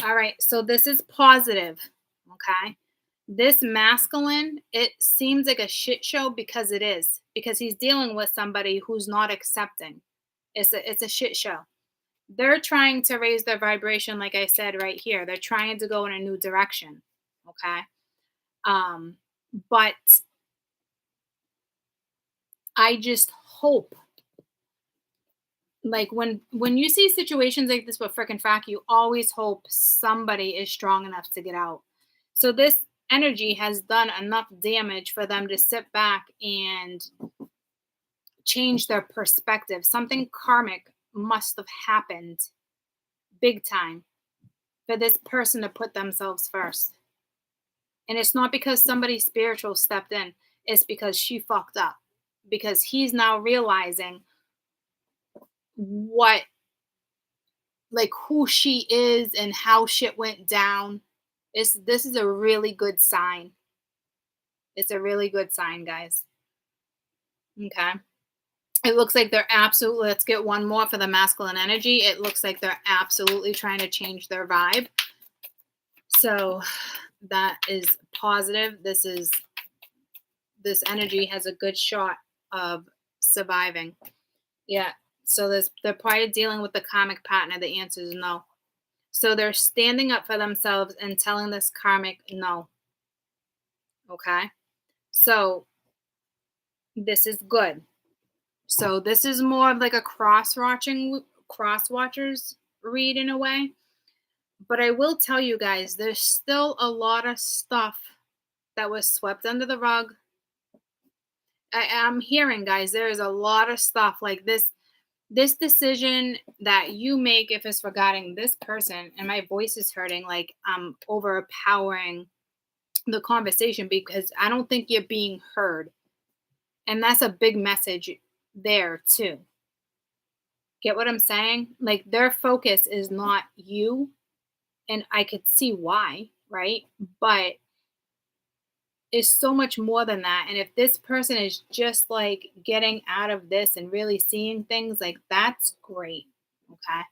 All right, so this is positive, okay? This masculine, it seems like a shit show because it is. Because he's dealing with somebody who's not accepting. It's a shit show. They're trying to raise their vibration, like I said right here. They're trying to go in a new direction, okay? But I just hope, like when you see situations like this with frickin' frack, you always hope somebody is strong enough to get out. So this energy has done enough damage for them to sit back and change their perspective. Something karmic must have happened big time for this person to put themselves first. And it's not because somebody spiritual stepped in. It's because she fucked up. Because he's now realizing what, like, who she is and how shit went down. This is a really good sign. It's a really good sign, guys. Okay. It looks like they're absolutely, let's get one more for the masculine energy. It looks like they're absolutely trying to change their vibe. So that is positive. This energy has a good shot of surviving. Yeah. So they're probably dealing with the karmic partner. The answer is no. So they're standing up for themselves and telling this karmic no. Okay. So this is good. So this is more of like a cross watchers read in a way. But I will tell you guys, there's still a lot of stuff that was swept under the rug. I'm hearing, guys, there is a lot of stuff like this decision that you make, if it's regarding this person, and my voice is hurting, like I'm overpowering the conversation because I don't think you're being heard. And that's a big message there too. Get what I'm saying? Like their focus is not you. And I could see why, right? But it's so much more than that. And if this person is just like getting out of this and really seeing things, like that's great. Okay.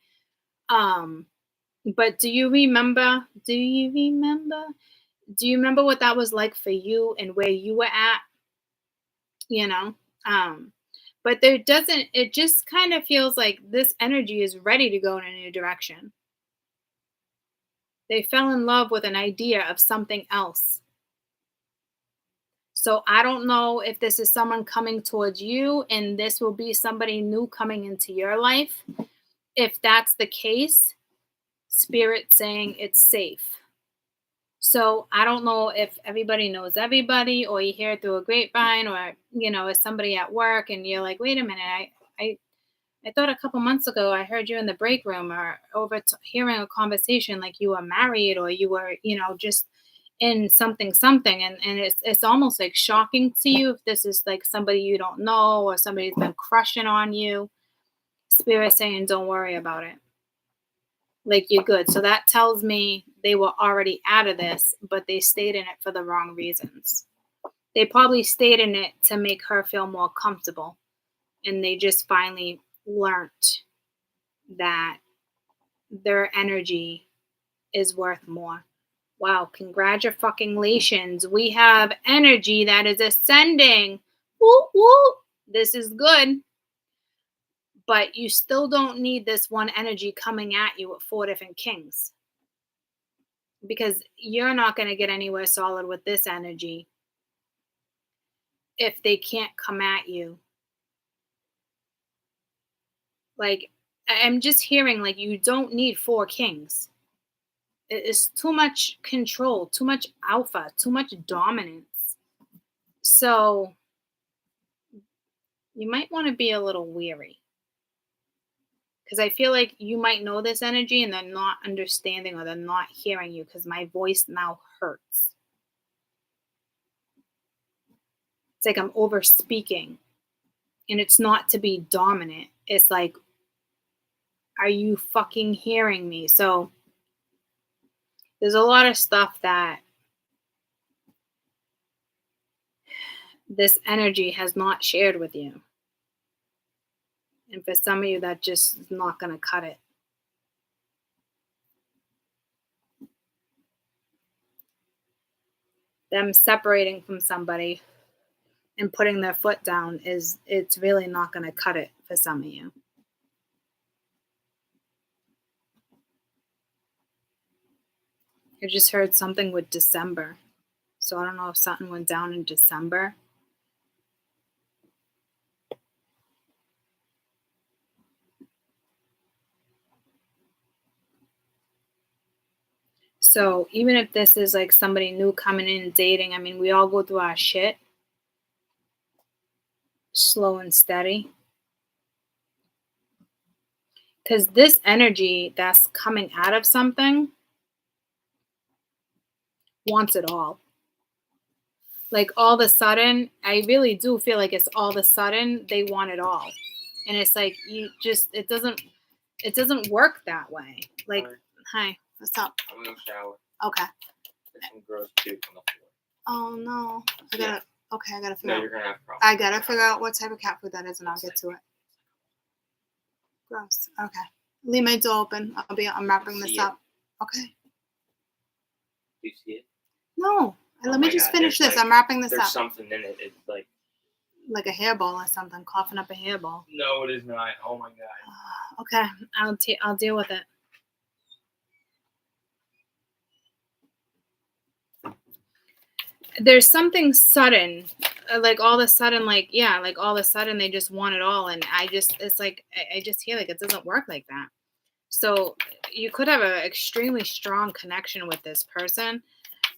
But do you remember what that was like for you and where you were at? You know? But it just kind of feels like this energy is ready to go in a new direction. They fell in love with an idea of something else. So I don't know if this is someone coming towards you and this will be somebody new coming into your life. If that's the case, Spirit saying it's safe. So I don't know if everybody knows everybody, or you hear it through a grapevine, or it's somebody at work and you're like, wait a minute, I thought a couple months ago I heard you in the break room or hearing a conversation like you were married, or you were just in something, and it's almost like shocking to you if this is like somebody you don't know or somebody's been crushing on you. Spirit saying don't worry about it. Like you're good. So that tells me they were already out of this, but they stayed in it for the wrong reasons. They probably stayed in it to make her feel more comfortable. And they just finally learned that their energy is worth more. Wow, congratulations. We have energy that is ascending. Woo, woo. This is good. But you still don't need this one energy coming at you with 4 different kings. Because you're not going to get anywhere solid with this energy if they can't come at you. Like, I'm just hearing like you don't need 4 kings. It's too much control, too much alpha, too much dominance. So you might want to be a little weary. Because I feel like you might know this energy and they're not understanding or they're not hearing you because my voice now hurts. It's like I'm over speaking. And it's not to be dominant. It's like, are you fucking hearing me? So there's a lot of stuff that this energy has not shared with you. And for some of you, that just is not going to cut it. Them separating from somebody and putting their foot down it's really not going to cut it for some of you. I just heard something with December. So I don't know if something went down in December. So even if this is like somebody new coming in and dating, I mean, we all go through our shit. Slow and steady. Because this energy that's coming out of something wants it all. Like all of a sudden, I really do feel like it's all of a sudden they want it all. And it's like it doesn't work that way. Like, hi, what's up? I'm gonna shower. Okay. There's some gross puke on the floor. Oh no. Okay, I gotta figure No, out. you're gonna have problems. I gotta figure out what type of cat food that is, and I'll get to it. Gross. Okay. Leave my door open. I'm wrapping this up. Okay. Do you see it? No. Oh Let me my just God, finish there's this. like- I'm wrapping this There's up. something in it. It's Like a hairball or something. Coughing up a hairball. no, it is not. Oh my God. Okay. I'll deal with it. There's something sudden, like all of a sudden, all of a sudden they just want it all, and it's like I just hear like it doesn't work like that. So you could have an extremely strong connection with this person,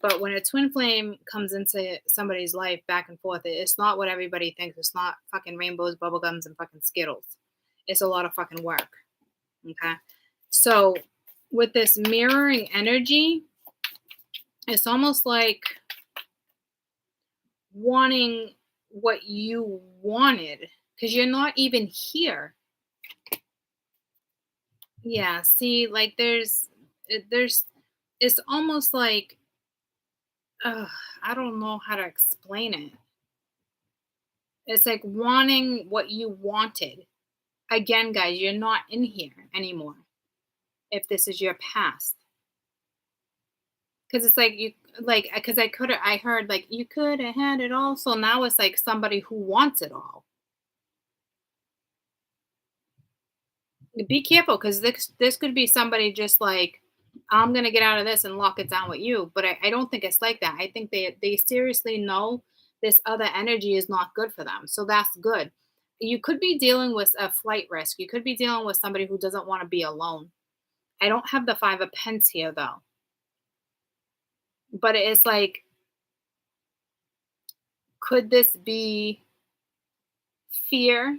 but when a twin flame comes into somebody's life back and forth, it's not what everybody thinks. It's not fucking rainbows, bubblegums, and fucking Skittles. It's a lot of fucking work. Okay, so with this mirroring energy, it's almost like wanting what you wanted because you're not even here. Yeah, see, like there's it's almost like I don't know how to explain it. It's like wanting what you wanted. Again, guys, you're not in here anymore. If this is your past. Because it's like because I heard like you could have had it all. So now it's like somebody who wants it all. Be careful because this could be somebody just like I'm gonna get out of this and lock it down with you. But I don't think it's like that. I think they seriously know this other energy is not good for them. So that's good. You could be dealing with a flight risk. You could be dealing with somebody who doesn't want to be alone. I don't have the 5 of Pence here though. But it's like, could this be fear?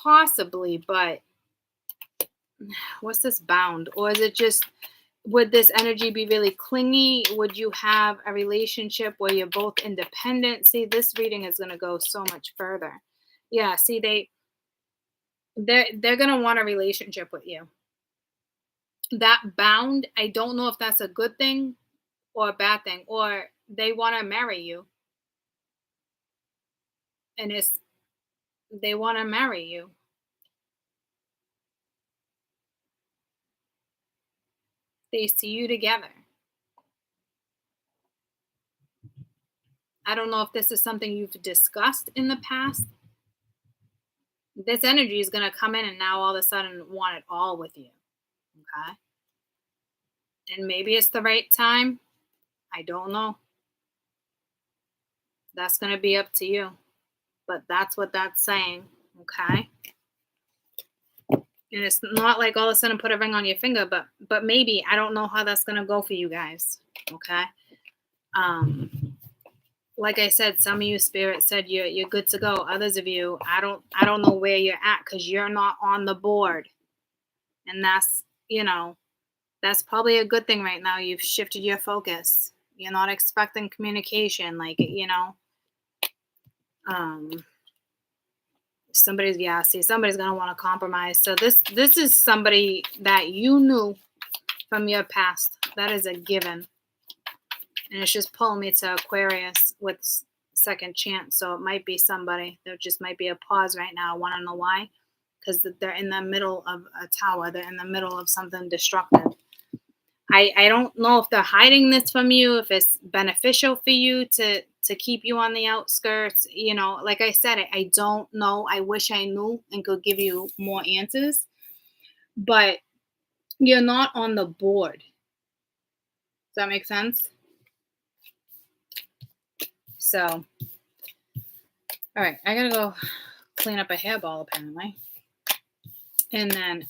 Possibly, but what's this bound? Or is it just, would this energy be really clingy? Would you have a relationship where you're both independent? See, this reading is going to go so much further. Yeah, see, they're going to want a relationship with you. That bound, I don't know if that's a good thing or a bad thing, or they want to marry you. And they want to marry you. They see you together. I don't know if this is something you've discussed in the past. This energy is going to come in and now all of a sudden want it all with you. Okay. And maybe it's the right time. I don't know. That's going to be up to you. But that's what that's saying. Okay. And it's not like all of a sudden put a ring on your finger, but maybe I don't know how that's going to go for you guys. Okay. Like I said, some of you spirit said you're good to go. Others of you, I don't know where you're at because you're not on the board. And that's, that's probably a good thing right now. You've shifted your focus. You're not expecting communication, somebody's gonna want to compromise. So this is somebody that you knew from your past. That is a given. And it's just pulling me to Aquarius with second chance. So it might be somebody. There just might be a pause right now. I want to know why. Because they're in the middle of a tower. They're in the middle of something destructive. I don't know if they're hiding this from you, if it's beneficial for you to keep you on the outskirts. Like I said, I don't know. I wish I knew and could give you more answers. But you're not on the board. Does that make sense? So, all right, I gotta go clean up a hairball apparently. And then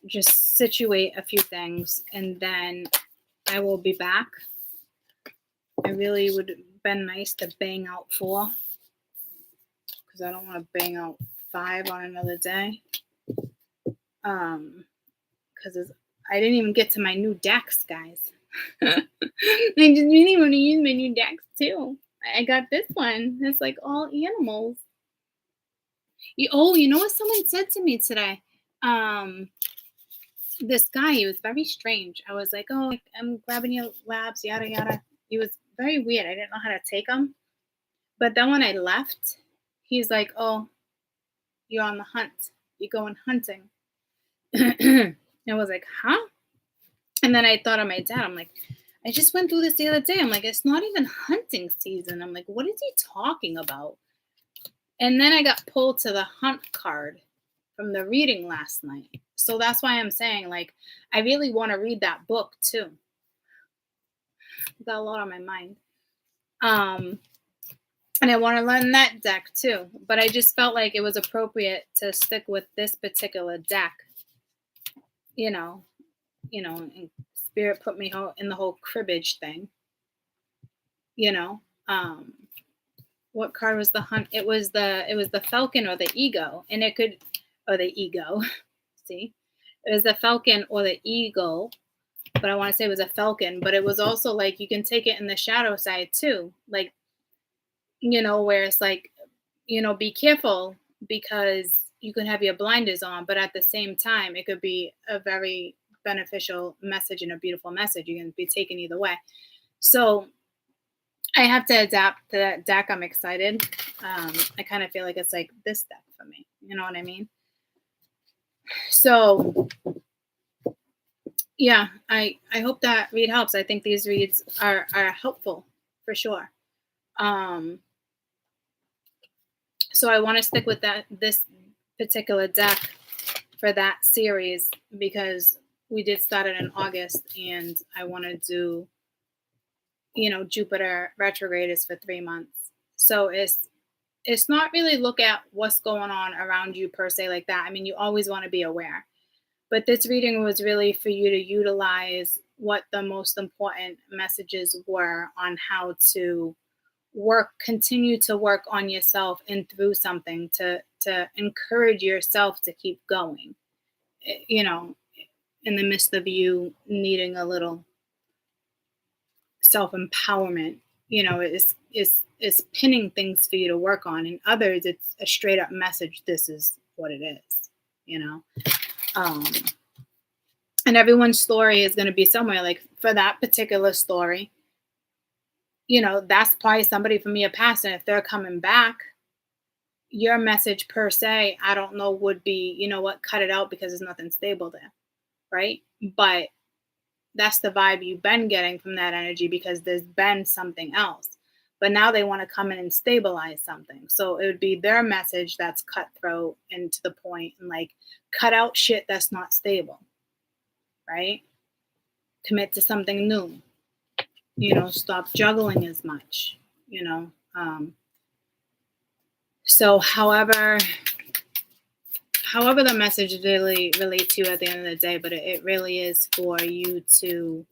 just situate a few things, and then I will be back. I really would have been nice to bang out 4 because I don't want to bang out 5 on another day. Because I didn't even get to my new decks, guys. I just really want to use my new decks too. I got this one. It's like all animals. You know what someone said to me today? This guy, he was very strange. I was like, oh, I'm grabbing your labs, yada, yada. He was very weird. I didn't know how to take them. But then when I left, he's like, "Oh, you're on the hunt. You're going hunting." I was like, "Huh?" And then I thought of my dad. I'm like, "I just went through this the other day." I'm like, "It's not even hunting season." I'm like, "What is he talking about?" And then I got pulled to the hunt card from the reading last night. So that's why I'm saying, like, I really want to read that book too. Got a lot on my mind. And I want to learn that deck too. But I just felt like it was appropriate to stick with this particular deck. You know, and spirit put me in the whole cribbage thing. You know, what card was the hunt? It was the falcon or the ego, and it could, or the ego. See, it was the falcon or the eagle, but I want to say it was a falcon. But it was also like you can take it in the shadow side too, like, where it's like, be careful because you can have your blinders on, but at the same time, it could be a very beneficial message and a beautiful message. You can be taken either way. So I have to adapt to that deck. I'm excited. I kind of feel like it's like this deck for me. You know what I mean? So yeah, I hope that read helps. I think these reads are helpful for sure. So I want to stick with this particular deck for that series because we did start it in August, and I want to do, Jupiter retrograde is for 3 months. So it's not really look at what's going on around you per se like that. I mean, you always want to be aware. But this reading was really for you to utilize what the most important messages were on how to continue to work on yourself and through something to encourage yourself to keep going, in the midst of you needing a little self-empowerment. Is pinning things for you to work on. In others, it's a straight up message. This is what it is, and everyone's story is going to be somewhere. Like for that particular story, that's probably somebody from your past. And if they're coming back, your message per se, I don't know, would be, cut it out because there's nothing stable there. Right. But that's the vibe you've been getting from that energy because there's been something else. But now they want to come in and stabilize something. So it would be their message that's cutthroat and to the point, and like cut out shit that's not stable. Right. Commit to something new. Stop juggling as much. So however the message really relates to you at the end of the day, but it really is for you to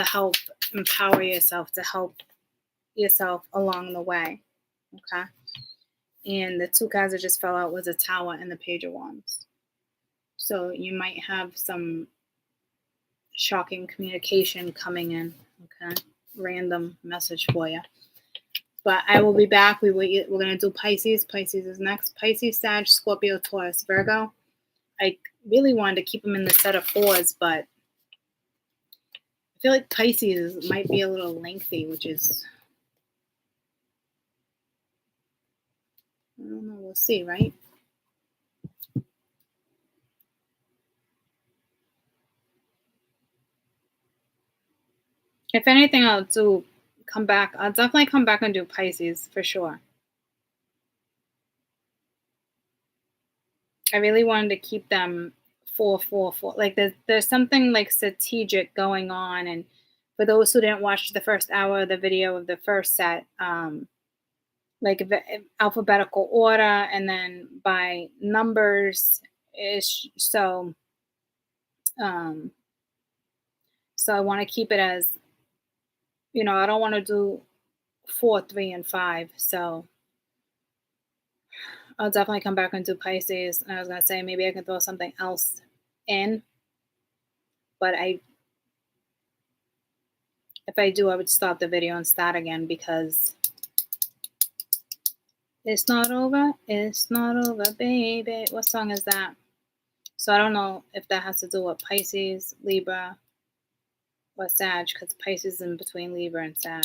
help empower yourself, to help yourself along the way. Okay. And the 2 cards that just fell out was a Tower and the Page of Wands. So you might have some shocking communication coming in. Okay. Random message for you. But I will be back. We're going to do Pisces. Pisces is next. Pisces, Sag, Scorpio, Taurus, Virgo. I really wanted to keep them in the set of 4s, but I feel like Pisces might be a little lengthy, which is, I don't know. We'll see, right? If anything, I'll definitely come back and do Pisces for sure. I really wanted to keep them 4. Like there's something like strategic going on. And for those who didn't watch the first hour of the video of the first set, like alphabetical order and then by numbers ish. So I want to keep it as, I don't want to do 4, 3, and 5. So I'll definitely come back and do Pisces. And I was going to say, maybe I can throw something else in. But if I do, I would stop the video and start again because it's not over. It's not over, baby. What song is that? So I don't know if that has to do with Pisces, Libra, Or Sag, because Pisces is in between Libra and Sag.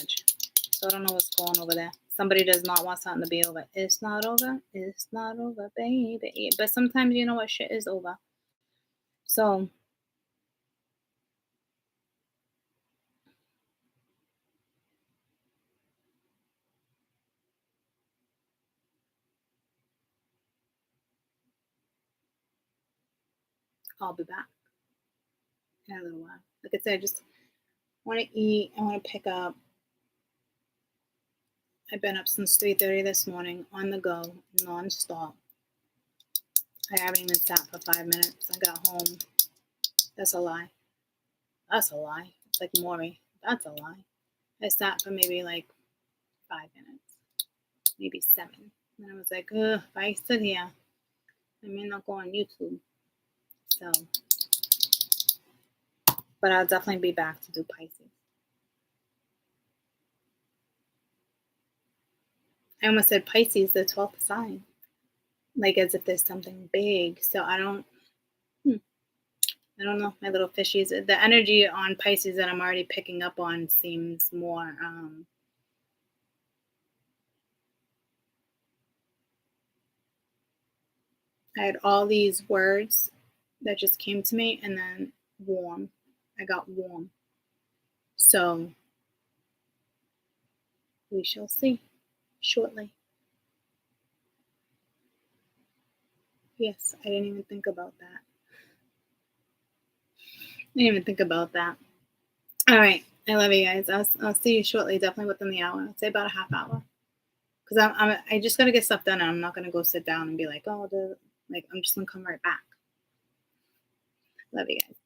So I don't know what's going over there. Somebody does not want something to be over. It's not over. It's not over, baby. But sometimes you know what, shit is over. So I'll be back in a little while. Like I said, I just want to eat. I want to pick up. I've been up since 3:30 this morning, on the go, non-stop. I haven't even sat for 5 minutes. I got home. That's a lie. That's a lie. It's like Maury. That's a lie. I sat for maybe like 5 minutes, maybe 7. And I was like, ugh, if I sit here, I may not go on YouTube. So, but I'll definitely be back to do Pisces. I almost said Pisces, the 12th sign. Like as if there's something big. So I don't know, my little fishies. The energy on Pisces that I'm already picking up on seems more I had all these words that just came to me, and then warm. I got warm. So we shall see shortly. Yes, I didn't even think about that. All right. I love you guys. I'll see you shortly, definitely within the hour. I'd say about a half hour. Because I just got to get stuff done, and I'm not going to go sit down and be like, oh, I'm just going to come right back. Love you guys.